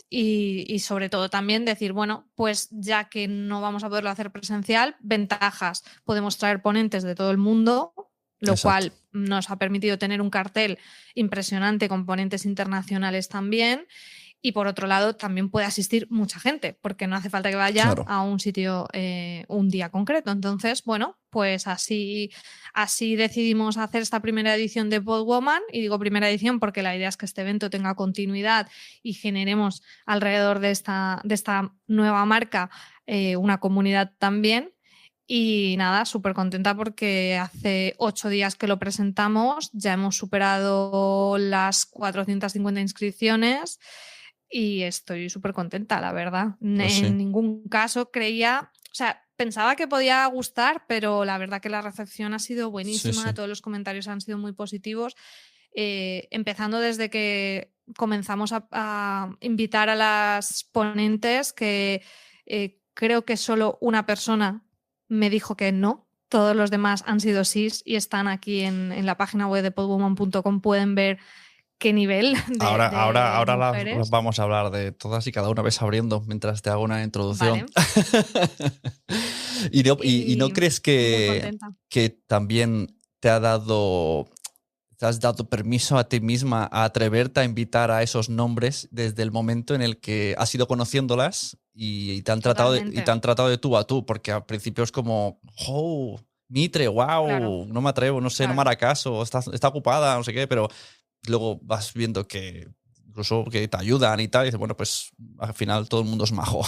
Y sobre todo también decir, bueno, pues ya que no vamos a poderlo hacer presencial, ventajas. Podemos traer ponentes de todo el mundo, lo cual nos ha permitido tener un cartel impresionante con ponentes internacionales también. Y por otro lado, también puede asistir mucha gente, porque no hace falta que vaya a un sitio un día concreto. Entonces, bueno, pues así decidimos hacer esta primera edición de Podwoman. Y digo primera edición porque la idea es que este evento tenga continuidad y generemos alrededor de esta nueva marca una comunidad también. Y nada, súper contenta porque hace 8 días que lo presentamos, ya hemos superado las 450 inscripciones. Y estoy súper contenta, la verdad. Pues en ningún caso creía, o sea, pensaba que podía gustar, pero la verdad que la recepción ha sido buenísima, todos los comentarios han sido muy positivos, empezando desde que comenzamos a invitar a las ponentes, que creo que solo una persona me dijo que no. Todos los demás han sido sís y están aquí en la página web de podwoman.com, pueden ver qué nivel de Ahora mujeres. vamos a hablar de todas y cada una vez abriendo mientras te hago una introducción. Vale. ¿Y no crees que también te has dado permiso a ti misma a atreverte a invitar a esos nombres desde el momento en el que has ido conociéndolas y te han tratado de tú a tú? Porque al principio es como, oh, Mitre, wow, no me atrevo, no sé, no me hará caso, está ocupada, no sé qué, pero luego vas viendo que incluso que te ayudan y tal, y dices, bueno, pues al final todo el mundo es majo.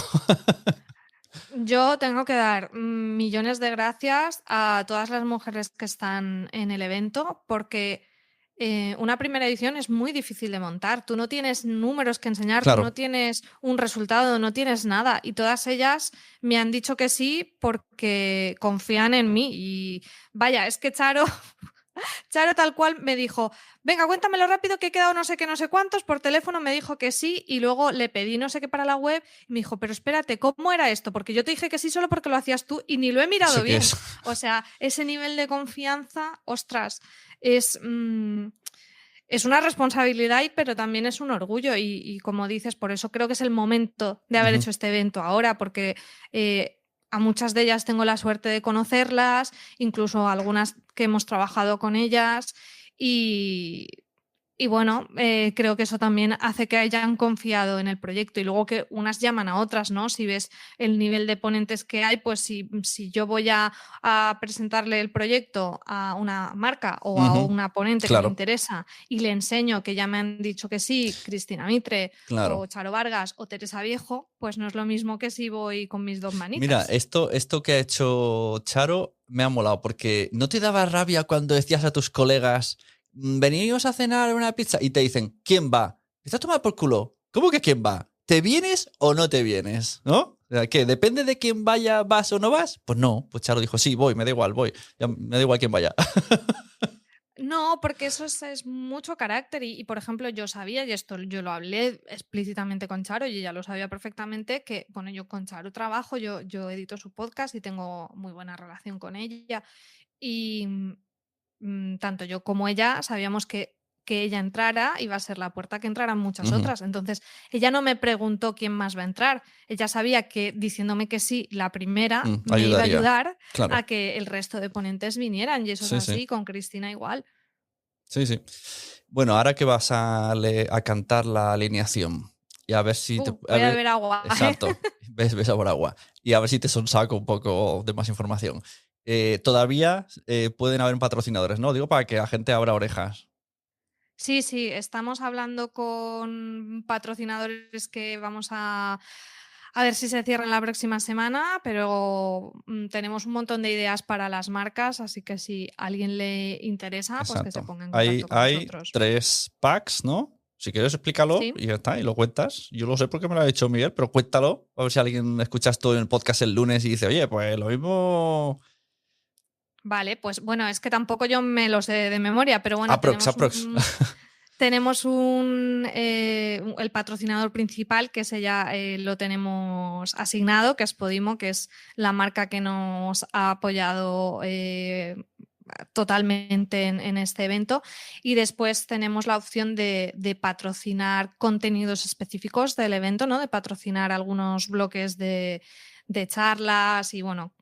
Yo tengo que dar millones de gracias a todas las mujeres que están en el evento porque una primera edición es muy difícil de montar. Tú no tienes números que enseñar, tú no Claro. tienes un resultado, no tienes nada. Y todas ellas me han dicho que sí porque confían en mí. Y vaya, es que Charo tal cual me dijo, venga, cuéntamelo rápido que he quedado no sé qué, no sé cuántos, por teléfono me dijo que sí y luego le pedí no sé qué para la web y me dijo, pero espérate, ¿cómo era esto? Porque yo te dije que sí solo porque lo hacías tú y ni lo he mirado Sí que bien. es. O sea, ese nivel de confianza, ostras, es una responsabilidad, pero también es un orgullo y como dices, por eso creo que es el momento de haber hecho este evento ahora, porque a muchas de ellas tengo la suerte de conocerlas, incluso algunas que hemos trabajado con ellas y bueno, creo que eso también hace que hayan confiado en el proyecto y luego que unas llaman a otras, ¿no? Si ves el nivel de ponentes que hay, pues si yo voy a presentarle el proyecto a una marca o a una ponente que me Claro, interesa y le enseño que ya me han dicho que sí, Cristina Mitre o claro. Charo Vargas o Teresa Viejo, pues no es lo mismo que si voy con mis dos Mira, manitas. esto que ha hecho Charo me ha molado porque ¿no te daba rabia cuando decías a tus colegas, venimos a cenar una pizza y te dicen, ¿quién va? ¿Estás tomado por culo? ¿Cómo que quién va? ¿Te vienes o no te vienes? ¿No? O sea, ¿qué? ¿Depende de quién vaya, vas o no vas? Pues no, pues Charo dijo, sí, voy, me da igual, voy. Ya, me da igual quién vaya. No, porque eso es mucho carácter y, por ejemplo, yo sabía, y esto yo lo hablé explícitamente con Charo y ella lo sabía perfectamente, que, bueno, yo con Charo trabajo, yo edito su podcast y tengo muy buena relación con ella y tanto yo como ella sabíamos que ella entrara iba a ser la puerta que entraran muchas Ujú. otras. Entonces, ella no me preguntó quién más va a entrar. Ella sabía que diciéndome que sí, la primera me iba a Ayudaría, ayudar a claro. que el resto de ponentes vinieran y eso es Sí, sí. así, con Cristina igual. Sí, sí. Bueno, ahora que vas a cantar la alineación y a ver si te... A Voy a ver, beber agua. exacto, ves a por agua. Y a ver si te sonsaco un poco de más información. Todavía pueden haber patrocinadores, ¿no? Digo para que la gente abra orejas. Sí, sí, estamos hablando con patrocinadores que vamos a ver si se cierran la próxima semana, pero tenemos un montón de ideas para las marcas, así que si a alguien le interesa, pues que se Exacto. ponga en Hay, contacto con hay nosotros. 3 packs, ¿no? Si quieres, explícalo Sí, y ya está, y lo cuentas. Yo lo sé porque me lo ha dicho Miguel, pero cuéntalo. A ver si alguien escucha esto en el podcast el lunes y dice, oye, pues lo mismo. vale, pues bueno, es que tampoco yo me lo sé de memoria, pero bueno, Aprox. tenemos el patrocinador principal, que ese ya lo tenemos asignado, que es Podimo, que es la marca que nos ha apoyado totalmente en este evento. Y después tenemos la opción de patrocinar contenidos específicos del evento, ¿no? De patrocinar algunos bloques de charlas y bueno.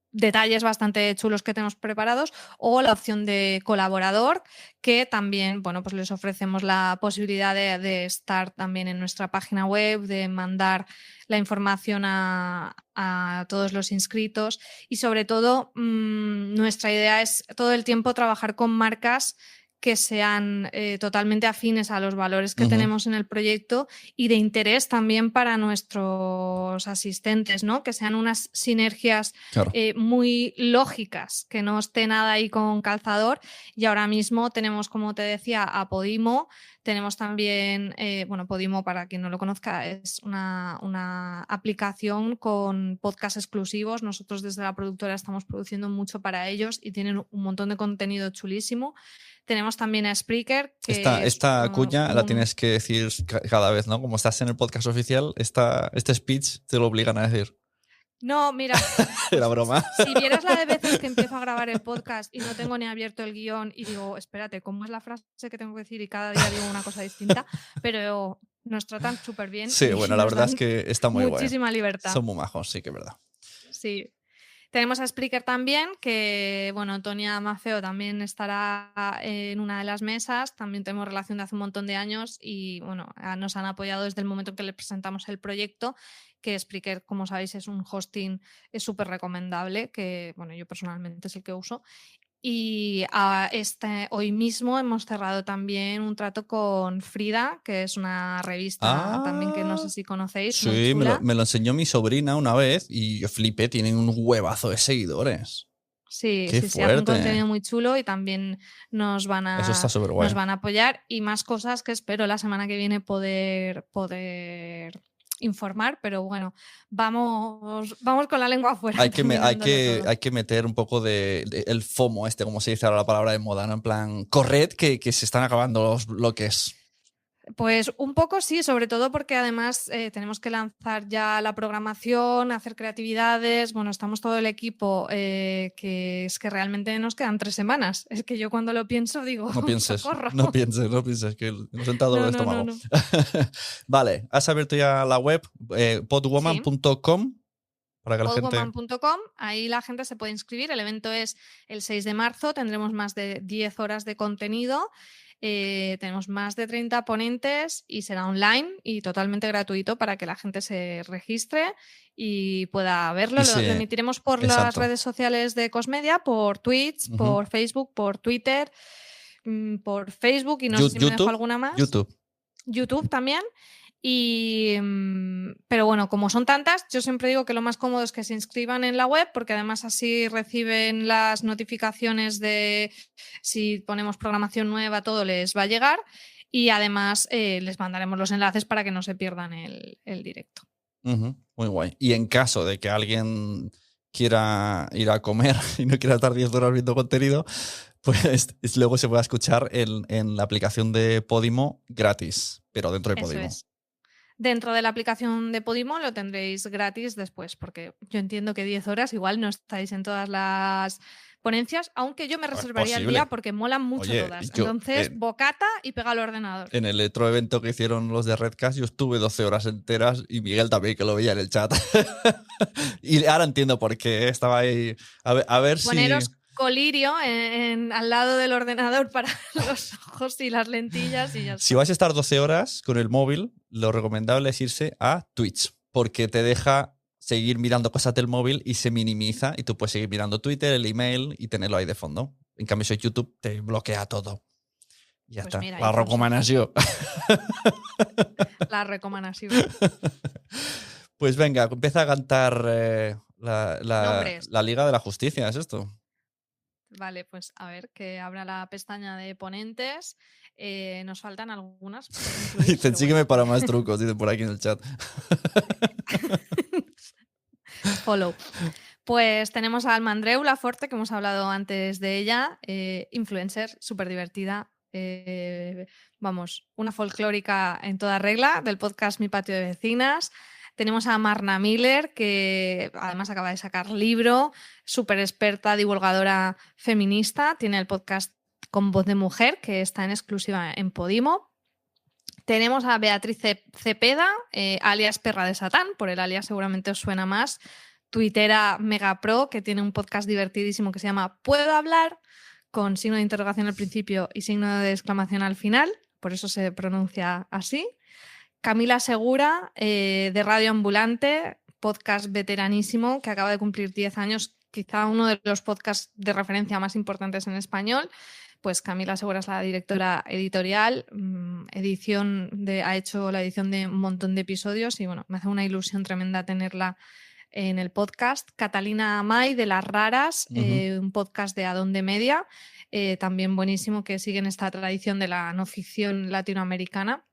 Detalles bastante chulos que tenemos preparados o la opción de colaborador que también, bueno, pues les ofrecemos la posibilidad de estar también en nuestra página web, de mandar la información a todos los inscritos y sobre todo nuestra idea es todo el tiempo trabajar con marcas que sean totalmente afines a los valores que tenemos en el proyecto y de interés también para nuestros asistentes, ¿no? Que sean unas sinergias Claro. muy lógicas, que no esté nada ahí con calzador. Y ahora mismo tenemos, como te decía, a Podimo, tenemos también, bueno, Podimo, para quien no lo conozca, es una aplicación con podcast exclusivos. Nosotros desde la productora estamos produciendo mucho para ellos y tienen un montón de contenido chulísimo. Tenemos también a Spreaker, que es Esta cuña la tienes que decir cada vez, ¿no? Como estás en el podcast oficial, este speech te lo obligan a decir. No, mira, Era pues broma. si vieras la de veces que empiezo a grabar el podcast y no tengo ni abierto el guión y digo, espérate, ¿cómo es la frase que tengo que decir? Y cada día digo una cosa distinta, pero nos tratan súper bien Sí, y bueno, la nos verdad dan es que está muy guay. muchísima libertad. Son muy majos, sí que es verdad. Sí. Tenemos a Spreaker también, que bueno, Tonia Mafeo también estará en una de las mesas, también tenemos relación de hace un montón de años y bueno, nos han apoyado desde el momento en que le presentamos el proyecto, que Spreaker, como sabéis, es un hosting súper recomendable, que bueno, yo personalmente es el que uso. Y hoy mismo hemos cerrado también un trato con Frida, que es una revista también que no sé si conocéis. Sí, muy chula. me lo enseñó mi sobrina una vez y yo flipé, tienen un huevazo de seguidores. Sí, Qué sí, sí, fuerte. hace un contenido muy chulo y también nos van Eso está súper guay. nos van a apoyar y más cosas que espero la semana que viene poder informar, pero bueno, vamos con la lengua afuera. Hay que meter un poco de el FOMO, como se dice ahora la palabra de moda, ¿no? En plan, corred que se están acabando los bloques. Pues un poco sí, sobre todo porque además tenemos que lanzar ya la programación, hacer creatividades. Bueno, estamos todo el equipo, que es que realmente nos quedan 3 semanas. Es que yo cuando lo pienso digo, no pienses, ¡socorro! no pienses, que nos he sentado el estómago. No. Vale, has abierto ya la web podwoman.com. Para que la gente... podwoman.com, ahí la gente se puede inscribir. El evento es el 6 de marzo, tendremos más de 10 horas de contenido. Tenemos más de 30 ponentes y será online y totalmente gratuito para que la gente se registre y pueda verlo. Lo emitiremos por las redes sociales de Cosmedia, por Twitch, por Facebook, por Twitter, por Facebook y no sé si me dejo alguna más. YouTube también. Pero bueno, como son tantas, yo siempre digo que lo más cómodo es que se inscriban en la web, porque además así reciben las notificaciones de si ponemos programación nueva, todo les va a llegar y además les mandaremos los enlaces para que no se pierdan el directo. Muy guay. Y en caso de que alguien quiera ir a comer y no quiera estar 10 horas viendo contenido, pues luego se pueda escuchar en la aplicación de Podimo gratis, pero dentro de Podimo. Eso es. Dentro de la aplicación de Podimo lo tendréis gratis después, porque yo entiendo que 10 horas igual no estáis en todas las ponencias, aunque yo me reservaría el día porque molan mucho todas. Entonces, bocata y pega al ordenador. En el otro evento que hicieron los de Redcast yo estuve 12 horas enteras y Miguel también, que lo veía en el chat. Y ahora entiendo por qué estaba ahí. A ver Poneros si... colirio al lado del ordenador para los ojos y las lentillas y ya está. Si vais a estar 12 horas con el móvil, lo recomendable es irse a Twitch, porque te deja seguir mirando cosas del móvil y se minimiza y tú puedes seguir mirando Twitter, el email y tenerlo ahí de fondo. En cambio, si YouTube te bloquea todo. Y ya está. Mira, la recomanación. La recomanación. Pues venga, empieza a cantar la Liga de la Justicia, ¿es esto? Vale, pues a ver, que abra la pestaña de ponentes. Nos faltan algunas. Dicen, sígueme para más trucos, dicen por aquí en el chat. Follow. Pues tenemos a Alma Andreu Laforte, que hemos hablado antes de ella, influencer, súper divertida. Vamos, una folclórica en toda regla del podcast Mi Patio de Vecinas. Tenemos a Marna Miller, que además acaba de sacar libro, súper experta, divulgadora feminista. Tiene el podcast Con Voz de Mujer, que está en exclusiva en Podimo. Tenemos a Beatriz Cepeda, alias Perra de Satán, por el alias seguramente os suena más. Tuitera mega pro, que tiene un podcast divertidísimo que se llama ¿Puedo hablar? Con signo de interrogación al principio y signo de exclamación al final. Por eso se pronuncia así. Camila Segura, de Radio Ambulante, podcast veteranísimo que acaba de cumplir 10 años, quizá uno de los podcasts de referencia más importantes en español. Pues Camila Segura es la directora editorial, ha hecho la edición de un montón de episodios y bueno, me hace una ilusión tremenda tenerla en el podcast. Catalina May, de Las Raras, un podcast de Adonde Media, también buenísimo, que sigue en esta tradición de la no ficción latinoamericana.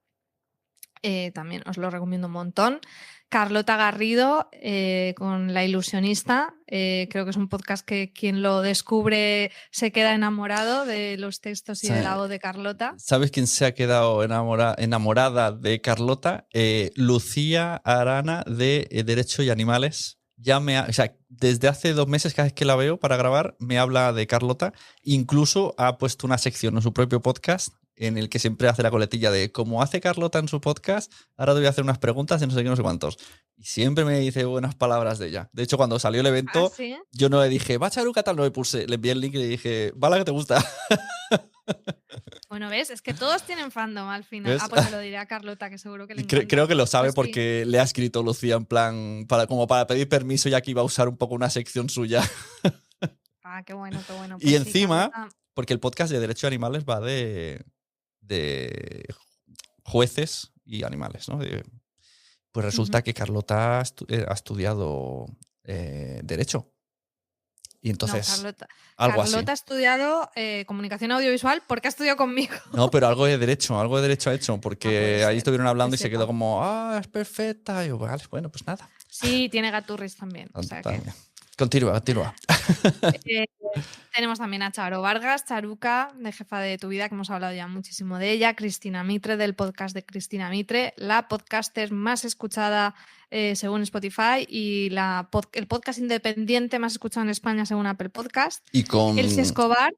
También os lo recomiendo un montón. Carlota Garrido, con La Ilusionista. Creo que es un podcast que quien lo descubre se queda enamorado de los textos y de la voz de Carlota. ¿Sabes quién se ha quedado enamorada de Carlota? Lucía Arana, de Derecho y Animales. Desde hace 2 meses, cada vez que la veo para grabar, me habla de Carlota. Incluso ha puesto una sección en su propio podcast en el que siempre hace la coletilla de como hace Carlota en su podcast, ahora te voy a hacer unas preguntas y no sé qué, no sé cuántos. Y siempre me dice buenas palabras de ella. De hecho, cuando salió el evento, ¿sí? Yo no le dije, va a echar un catal, no le puse, le envié el link y le dije, va la que te gusta. Bueno, ¿ves? Es que todos tienen fandom al final. ¿Ves? Pues se lo diré a Carlota, que seguro que le encanta. Creo que lo sabe pues porque sí. Le ha escrito Lucía en plan, como para pedir permiso, ya que iba a usar un poco una sección suya. Ah, qué bueno, qué bueno. Y encima, porque el podcast de Derecho de Animales va de jueces y animales, ¿no? Pues resulta que Carlota ha estudiado Derecho. Y entonces, no, algo Carlota ha estudiado comunicación audiovisual porque ha estudiado conmigo. No, pero algo de derecho ha hecho, porque ahí estuvieron hablando y se quedó como, es perfecta. Y yo, vale, bueno, pues nada. Sí, tiene gaturris también. O sea que... Continúa. Tenemos también a Charo Vargas, Charuca, de Jefa de tu Vida, que hemos hablado ya muchísimo de ella, Cristina Mitre, del podcast de Cristina Mitre, la podcaster más escuchada según Spotify y el podcast independiente más escuchado en España según Apple Podcast. Y con Elsie Escobar.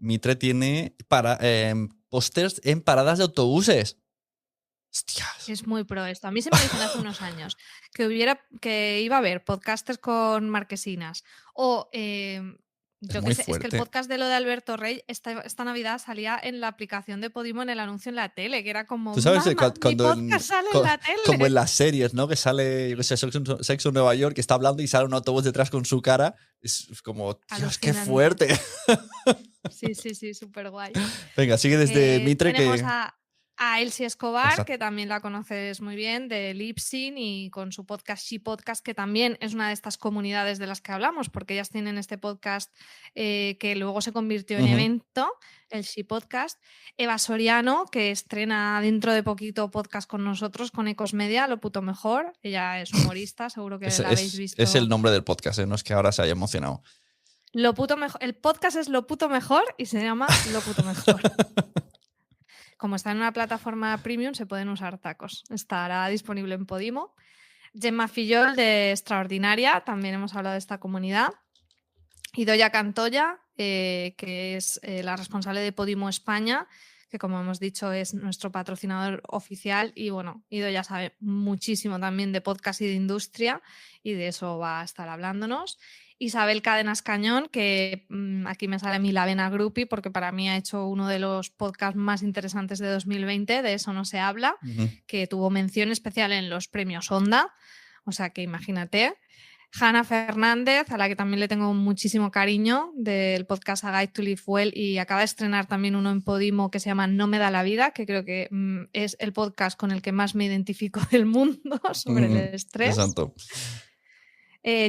Mitre tiene pósters en paradas de autobuses. Hostias. Es muy pro esto. A mí se me dijo hace unos años que iba a haber podcasters con marquesinas o yo qué sé, es que el podcast de lo de Alberto Rey esta Navidad salía en la aplicación de Podimo en el anuncio en la tele, que era como, ¿tú sabes mi podcast sale en la tele? Como en las series, ¿no? Que sale, yo qué sé, Sexo en Nueva York, que está hablando y sale un autobús detrás con su cara. Es como, Dios, qué fuerte. Sí, súper guay. Venga, sigue desde Mitre tenemos que... a Elsie Escobar, Exacto. que también la conoces muy bien, de Lipsyn y con su podcast She Podcast, que también es una de estas comunidades de las que hablamos, porque ellas tienen este podcast que luego se convirtió en evento, el She Podcast. Eva Soriano, que estrena dentro de poquito podcast con nosotros, con Ecos Media, Lo Puto Mejor. Ella es humorista, seguro que la habéis visto. Es el nombre del podcast, no es que ahora se haya emocionado. Lo Puto Mejor. El podcast es Lo Puto Mejor y se llama Lo Puto Mejor. Como está en una plataforma premium, se pueden usar tacos. Estará disponible en Podimo. Gemma Fillol, de Extraordinaria, también hemos hablado de esta comunidad. Idoia Cantoya, que es la responsable de Podimo España, que como hemos dicho es nuestro patrocinador oficial. Y bueno, Idoia sabe muchísimo también de podcast y de industria y de eso va a estar hablándonos. Isabel Cadenas Cañón, que aquí me sale mi La Vena Groupie, porque para mí ha hecho uno de los podcasts más interesantes de 2020, de Eso no se habla, que tuvo mención especial en los premios Onda, o sea que imagínate. Hanna Fernández, a la que también le tengo muchísimo cariño, del podcast A Guide to Live Well, y acaba de estrenar también uno en Podimo que se llama No me da la vida, que creo que es el podcast con el que más me identifico del mundo sobre el estrés. Exacto.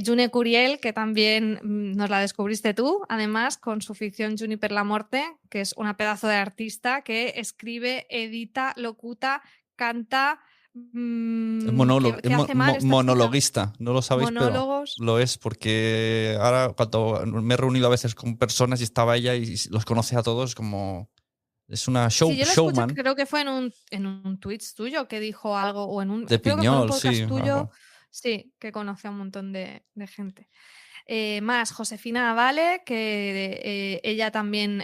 June Curiel, que también nos la descubriste tú, además con su ficción Juniper la Morte, que es una pedazo de artista que escribe, edita, locuta, canta. Monologuista, no lo sabéis, monólogos. Pero lo es porque ahora cuando me he reunido a veces con personas y estaba ella y los conoce a todos como... Es una showman. Escuché, creo que fue en un Twitch tuyo que dijo algo, o en un, de creo Piñol, que fue un podcast tuyo. Ajá. Sí, que conoce a un montón de gente. Más Josefina Vale, que ella también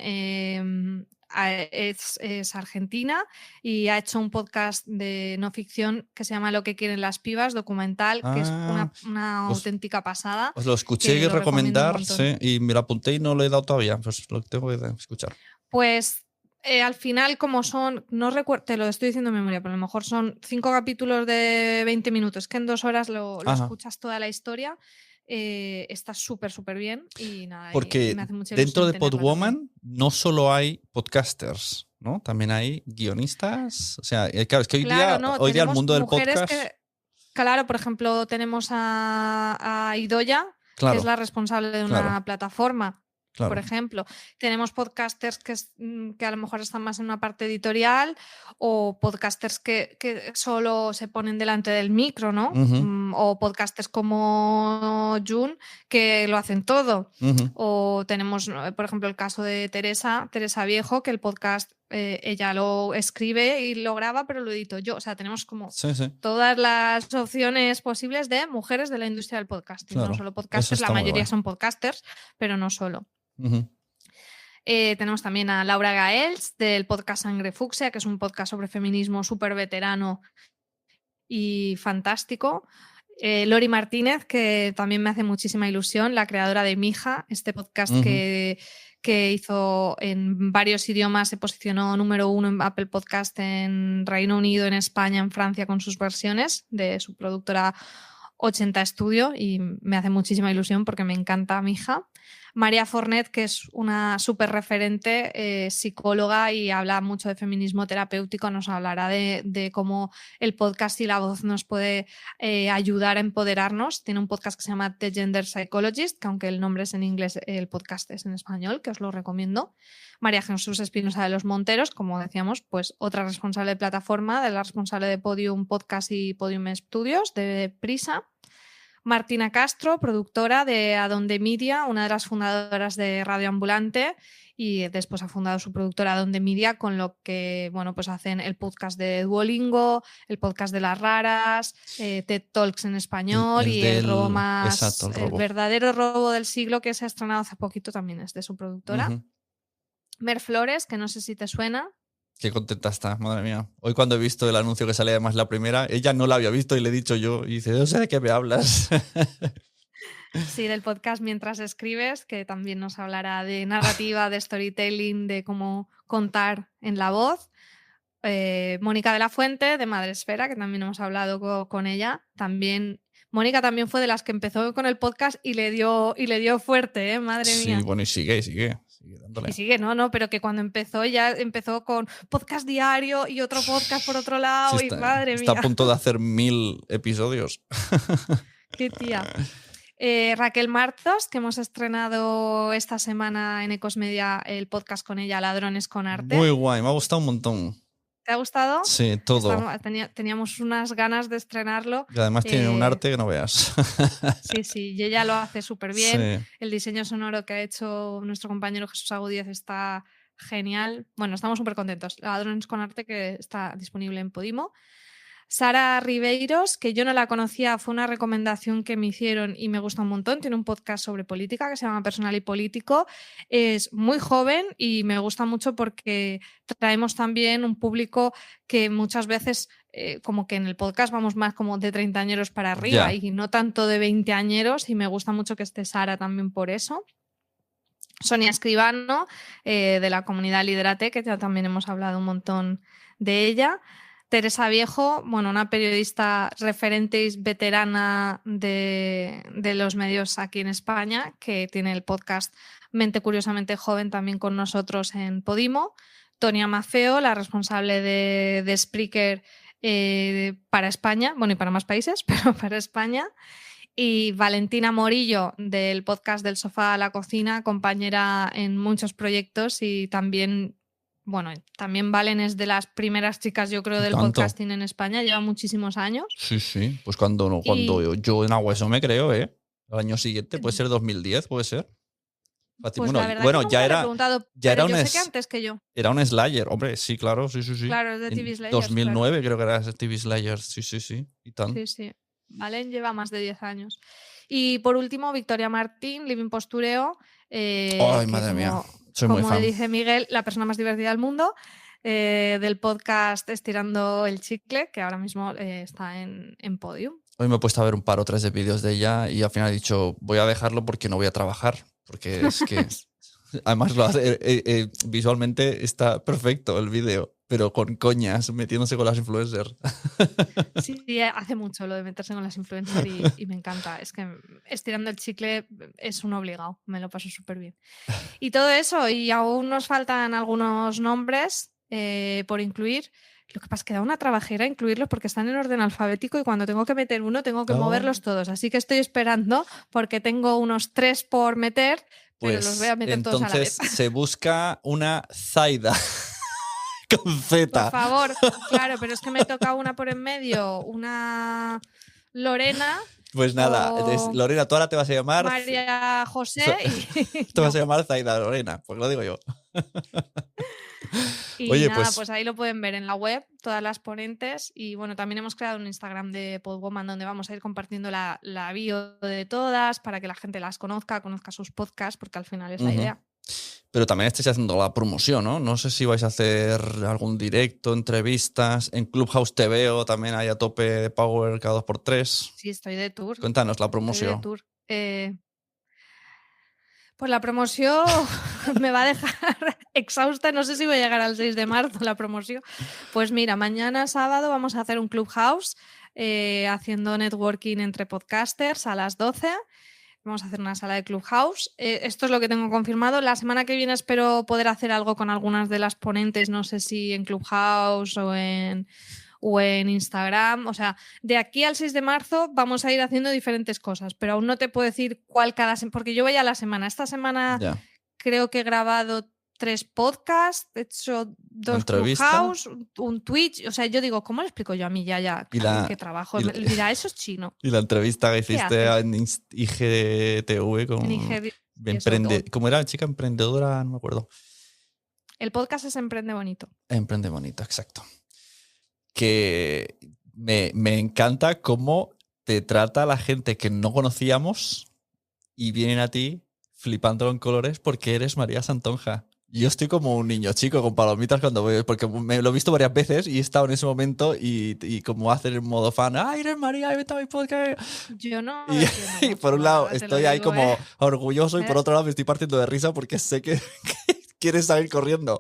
es argentina y ha hecho un podcast de no ficción que se llama Lo que quieren las pibas, documental, que es una auténtica pasada. Os lo escuché recomendar, sí, y me lo apunté y no lo he dado todavía, pues lo tengo que escuchar. Pues... al final, como son, no recuerdo, te lo estoy diciendo en memoria, pero a lo mejor son 5 capítulos de 20 minutos, que en 2 horas lo escuchas toda la historia, está súper bien y nada. Porque me hace mucha dentro de ilusión Podwoman no solo hay podcasters, ¿no? También hay guionistas. O sea, claro, es que hoy día el mundo del podcast... claro, por ejemplo, tenemos a Idoia, que es la responsable de una plataforma. Claro. Por ejemplo, tenemos podcasters que a lo mejor están más en una parte editorial o podcasters que solo se ponen delante del micro, ¿no? O podcasters como June que lo hacen todo. O tenemos, por ejemplo, el caso de Teresa Viejo, que el podcast ella lo escribe y lo graba, pero lo edito yo. O sea, tenemos como todas las opciones posibles de mujeres de la industria del podcasting. Claro. No solo podcasters, la mayoría son podcasters, pero no solo. Tenemos también a Laura Gaels del podcast Sangre Fucsia, que es un podcast sobre feminismo súper veterano y fantástico. Lori Martínez, que también me hace muchísima ilusión, la creadora de Mija, este podcast que hizo en varios idiomas, se posicionó número 1 en Apple Podcast en Reino Unido, en España, en Francia, con sus versiones de su productora 80 Estudio y me hace muchísima ilusión porque me encanta mi hija. María Fornet, que es una súper referente, psicóloga y habla mucho de feminismo terapéutico, nos hablará de cómo el podcast y la voz nos puede ayudar a empoderarnos. Tiene un podcast que se llama The Gender Psychologist, que aunque el nombre es en inglés, el podcast es en español, que os lo recomiendo. María Jesús Espinosa de los Monteros, como decíamos, pues otra responsable de plataforma, de la responsable de Podium Podcast y Podium Studios, de Prisa. Martina Castro, productora de Adonde Media, una de las fundadoras de Radio Ambulante, y después ha fundado su productora Adonde Media, con lo que bueno, pues hacen el podcast de Duolingo, el podcast de las raras, TED Talks en español y el robo más, exacto, el robo. El verdadero robo del siglo, que se ha estrenado hace poquito, también es de su productora. Mer Flores, que no sé si te suena. Qué contenta está, madre mía. Hoy cuando he visto el anuncio que salía además la primera, ella no la había visto y le he dicho yo, y dice, no sé de qué me hablas. Sí, del podcast Mientras Escribes, que también nos hablará de narrativa, de storytelling, de cómo contar en la voz. Mónica de la Fuente, de Madresfera, que también hemos hablado con ella. También Mónica también fue de las que empezó con el podcast y le dio fuerte, madre mía. Sí, bueno, y sigue dándole. Y sigue, no, pero que cuando empezó ya empezó con podcast diario y otro podcast por otro lado, Sí, y madre mía. Está a punto de hacer 1000 episodios. Qué tía. Raquel Martos, que hemos estrenado esta semana en Ecosmedia el podcast con ella, Ladrones con Arte. Muy guay, me ha gustado un montón. ¿Te ha gustado? Sí, todo. Teníamos unas ganas de estrenarlo. Y además tiene un arte que no veas. Sí, y ella lo hace súper bien. Sí. El diseño sonoro que ha hecho nuestro compañero Jesús Agudíez está genial. Bueno, estamos súper contentos. Ladrones con Arte, que está disponible en Podimo. Sara Ribeiros, que yo no la conocía, fue una recomendación que me hicieron y me gusta un montón. Tiene un podcast sobre política que se llama Personal y Político. Es muy joven y me gusta mucho porque traemos también un público que muchas veces, como que en el podcast vamos más como de 30 añeros para arriba y no tanto de 20 añeros, y me gusta mucho que esté Sara también por eso. Sonia Escribano, de la comunidad Liderate, que ya también hemos hablado un montón de ella. Teresa Viejo, bueno, una periodista referente y veterana de los medios aquí en España, que tiene el podcast Mente Curiosamente Joven también con nosotros en Podimo. Tonia Mafeo, la responsable de Spreaker para España, bueno, y para más países, pero para España. Y Valentina Morillo, del podcast Del Sofá a la Cocina, compañera en muchos proyectos y también... Bueno, también Valen es de las primeras chicas, yo creo, del podcasting en España. Lleva muchísimos años. Sí. Pues cuando yo en Agua eso me creo, El año siguiente, puede ser 2010, puede ser. Pues bueno, ya era yo sé que antes que yo. Era un Slayer, hombre, sí, claro, sí. Claro, es de TV Slayers. 2009 creo que era TV Slayers, sí. Y tan. Sí. Valen lleva más de 10 años. Y por último, Victoria Martín, Living Postureo. Ay, madre mía. Soy muy fan. Como dice Miguel, la persona más divertida del mundo, del podcast Estirando el Chicle, que ahora mismo está en Podium. Hoy me he puesto a ver un par o tres de vídeos de ella y al final he dicho, voy a dejarlo porque no voy a trabajar. Porque es que además lo hace, visualmente está perfecto el vídeo, pero con coñas, metiéndose con las influencers. Sí, hace mucho lo de meterse con las influencers y me encanta. Es que Estirando el Chicle es un obligado, me lo paso súper bien. Y todo eso, y aún nos faltan algunos nombres por incluir. Lo que pasa es que da una trabajera incluirlos porque están en orden alfabético y cuando tengo que meter uno tengo que moverlos todos. Así que estoy esperando porque tengo unos 3 por meter, pero los voy a meter todos a la vez. Entonces se busca una Zaida. Con Z. Por favor, claro, pero es que me toca una por en medio, una Lorena. Pues nada, Lorena, tú ahora te vas a llamar María José y... Te vas a llamar Zaida Lorena, pues lo digo yo. Y oye, nada, pues ahí lo pueden ver en la web, todas las ponentes. Y bueno, también hemos creado un Instagram de Podwoman donde vamos a ir compartiendo la bio de todas para que la gente las conozca sus podcasts, porque al final es la idea. Pero también estáis haciendo la promoción, ¿no? No sé si vais a hacer algún directo, entrevistas. En Clubhouse TV o también hay a tope de Power cada 2x3. Sí, estoy de tour. Cuéntanos la promoción. Estoy de tour. Pues la promoción me va a dejar exhausta. No sé si voy a llegar al 6 de marzo la promoción. Pues mira, mañana sábado vamos a hacer un Clubhouse haciendo networking entre podcasters a las 12. Vamos a hacer una sala de Clubhouse. Esto es lo que tengo confirmado. La semana que viene espero poder hacer algo con algunas de las ponentes, no sé si en Clubhouse o en Instagram. O sea, de aquí al 6 de marzo vamos a ir haciendo diferentes cosas, pero aún no te puedo decir cuál cada semana, porque yo voy a la semana. Esta semana creo que he grabado 3 podcasts, he hecho 2 Clubhouse, un Twitch. O sea, yo digo, ¿cómo le explico yo a mi yaya que trabajo? Mira, eso es chino. Y la entrevista que hiciste en IGTV con... ¿Cómo era? Chica emprendedora, no me acuerdo. El podcast es Emprende Bonito. Emprende Bonito, exacto. Que me encanta cómo te trata la gente que no conocíamos y vienen a ti flipándolo en colores porque eres María Santonja. Yo estoy como un niño chico con palomitas cuando voy, porque me lo he visto varias veces y he estado en ese momento y como hacer en modo fan, ¡ay, eres María! ¡Vete a mi podcast! Yo no. Y por un lado estoy ahí como orgulloso y por otro lado me estoy partiendo de risa porque sé que quieres salir corriendo.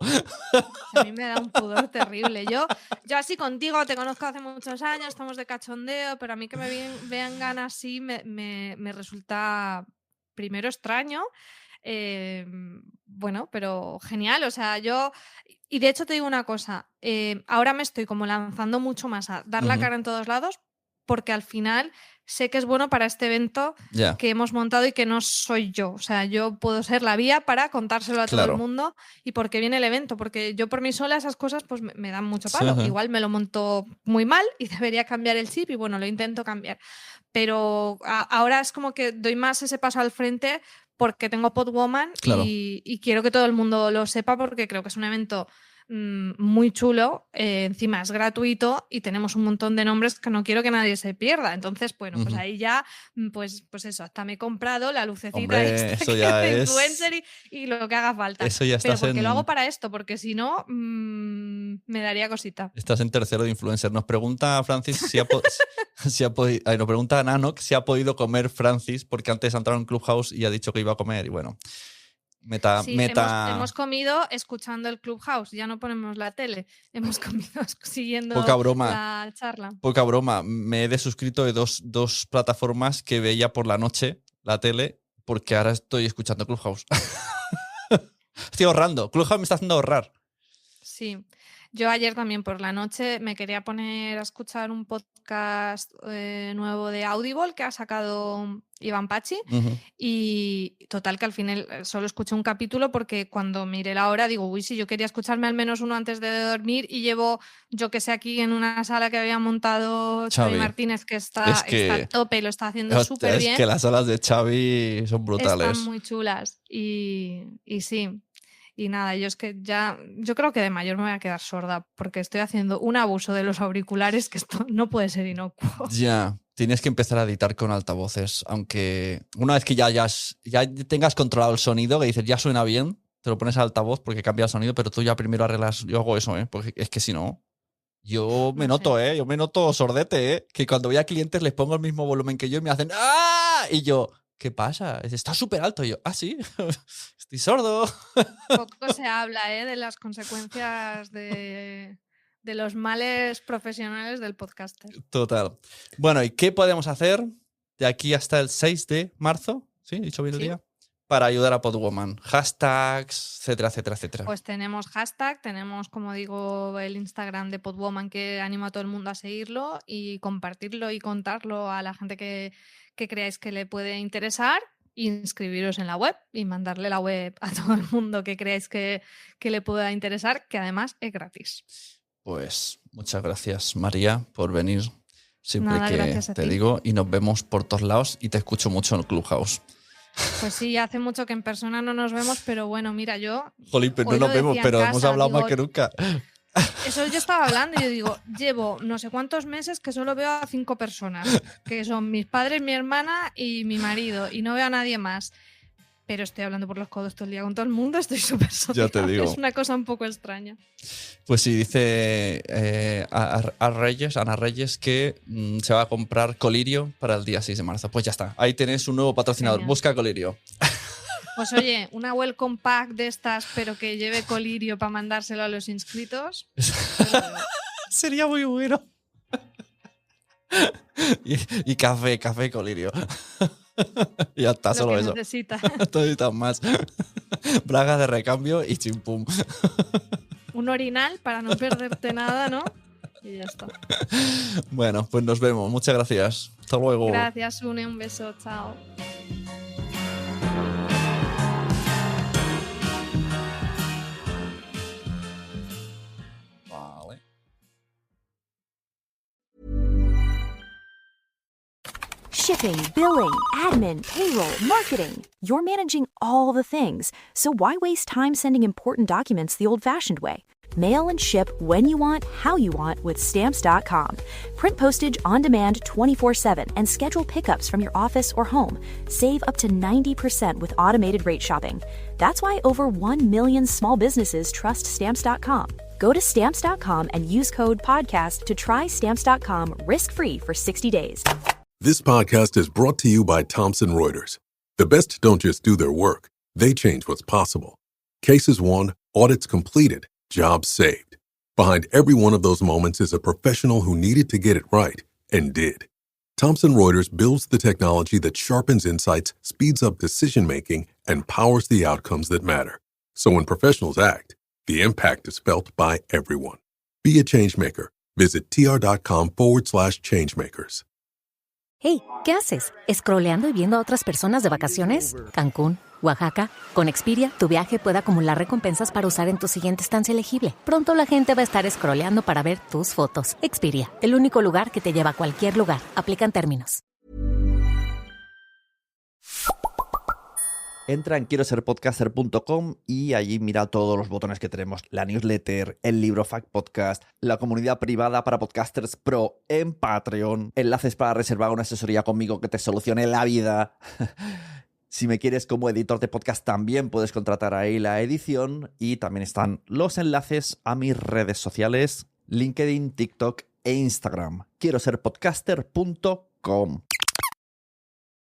A mí me da un pudor terrible. Yo así contigo te conozco hace muchos años, estamos de cachondeo, pero a mí que me vengan así me resulta primero extraño. Bueno, pero genial, o sea, y de hecho te digo una cosa, ahora me estoy como lanzando mucho más a dar la cara en todos lados, porque al final sé que es bueno para este evento que hemos montado y que no soy yo, o sea, yo puedo ser la vía para contárselo a todo el mundo y porque viene el evento, porque yo por mí sola esas cosas pues me dan mucho palo, igual me lo monto muy mal y debería cambiar el chip y bueno, lo intento cambiar, pero ahora es como que doy más ese paso al frente porque tengo Podwoman y quiero que todo el mundo lo sepa porque creo que es un evento muy chulo, encima es gratuito y tenemos un montón de nombres que no quiero que nadie se pierda. Entonces, bueno, pues ahí ya, pues eso, hasta me he comprado la lucecita. Hombre, eso ya es influencer y lo que haga falta. Eso ya pero porque lo hago para esto, porque si no, me daría cosita. Estás en tercero de influencer. Nos pregunta Francis si ha podido... nos pregunta Nanok si ha podido comer Francis, porque antes ha entrado en Clubhouse y ha dicho que iba a comer y bueno... Hemos comido escuchando el Clubhouse, ya no ponemos la tele, hemos comido siguiendo la charla. Poca broma, me he desuscrito de dos plataformas que veía por la noche, la tele, porque ahora estoy escuchando Clubhouse. Estoy ahorrando, Clubhouse me está haciendo ahorrar. Sí, yo ayer también por la noche me quería poner a escuchar un podcast nuevo de Audible que ha sacado Iván Pachi y total que al final solo escuché un capítulo porque cuando miré la hora digo, uy, si yo quería escucharme al menos uno antes de dormir y llevo, yo que sé, aquí en una sala que había montado Xavi Martínez que está a tope y lo está haciendo súper bien. Es que las salas de Xavi son brutales. Están muy chulas y sí. Y nada, yo creo que de mayor me voy a quedar sorda porque estoy haciendo un abuso de los auriculares que esto no puede ser inocuo. Ya, tienes que empezar a editar con altavoces, aunque una vez que ya tengas controlado el sonido, que dices ya suena bien, te lo pones al altavoz porque cambia el sonido, pero tú ya primero arreglas, yo hago eso, porque es que si no, yo me noto sordete, que cuando voy a clientes les pongo el mismo volumen que yo y me hacen ¡ah! Y yo... ¿Qué pasa? Está súper alto. Y yo, sí, estoy sordo. Poco se habla de las consecuencias de los males profesionales del podcaster. Total. Bueno, ¿y qué podemos hacer de aquí hasta el 6 de marzo? ¿Sí? ¿He dicho bien el día? Para ayudar a Podwoman. Hashtags, etcétera, etcétera, etcétera. Pues tenemos hashtag, tenemos, como digo, el Instagram de Podwoman que animo a todo el mundo a seguirlo y compartirlo y contarlo a la gente que creáis que le puede interesar, inscribiros en la web y mandarle la web a todo el mundo que creáis que le pueda interesar, que además es gratis. Pues muchas gracias, María, por venir siempre que te ti. digo y nos vemos por todos lados y te escucho mucho en el Clubhouse. Pues sí, hace mucho que en persona no nos vemos, pero bueno, mira, yo... Jolín, pero no nos vemos, pero hemos hablado más que nunca. Eso yo estaba hablando y yo digo, llevo no sé cuántos meses que solo veo a 5 personas, que son mis padres, mi hermana y mi marido, y no veo a nadie más. Pero estoy hablando por los codos todo el día con todo el mundo, estoy súper sociable. Ya te digo. Es una cosa un poco extraña. Pues sí, dice Ana Reyes que se va a comprar colirio para el día 6 de marzo. Pues ya está, ahí tenés un nuevo patrocinador. Genial. Busca colirio. Pues oye, una welcome pack de estas, pero que lleve colirio para mandárselo a los inscritos. Sería muy bueno. y café colirio. Y ya está, solo eso. Necesita. No necesitas más. Bragas de recambio y chimpum. Un orinal para no perderte nada, ¿no? Y ya está. Bueno, pues nos vemos. Muchas gracias. Hasta luego. Gracias, Une. Un beso. Chao. Vale. Shipping, billing, admin, payroll, marketing. You're managing all the things. So why waste time sending important documents the old-fashioned way? Mail and ship when you want, how you want with Stamps.com. Print postage on demand 24/7 and schedule pickups from your office or home. Save up to 90% with automated rate shopping. That's why over 1 million small businesses trust Stamps.com. Go to Stamps.com and use code PODCAST to try Stamps.com risk-free for 60 days. This podcast is brought to you by Thomson Reuters. The best don't just do their work, they change what's possible. Cases won, audits completed, jobs saved. Behind every one of those moments is a professional who needed to get it right and did. Thomson Reuters builds the technology that sharpens insights, speeds up decision-making, and powers the outcomes that matter. So when professionals act, the impact is felt by everyone. Be a changemaker. Visit tr.com/changemakers. Hey, ¿qué haces? ¿Scrolleando y viendo a otras personas de vacaciones? Cancún, Oaxaca. Con Expedia, tu viaje puede acumular recompensas para usar en tu siguiente estancia elegible. Pronto la gente va a estar scrolleando para ver tus fotos. Expedia, el único lugar que te lleva a cualquier lugar. Aplican términos. Entra en quiero ser podcaster.com y allí mira todos los botones que tenemos. La newsletter, el libro Fact Podcast, la comunidad privada para podcasters pro en Patreon, enlaces para reservar una asesoría conmigo que te solucione la vida. Si me quieres como editor de podcast también puedes contratar ahí la edición y también están los enlaces a mis redes sociales, LinkedIn, TikTok e Instagram. Quiero ser podcaster.com.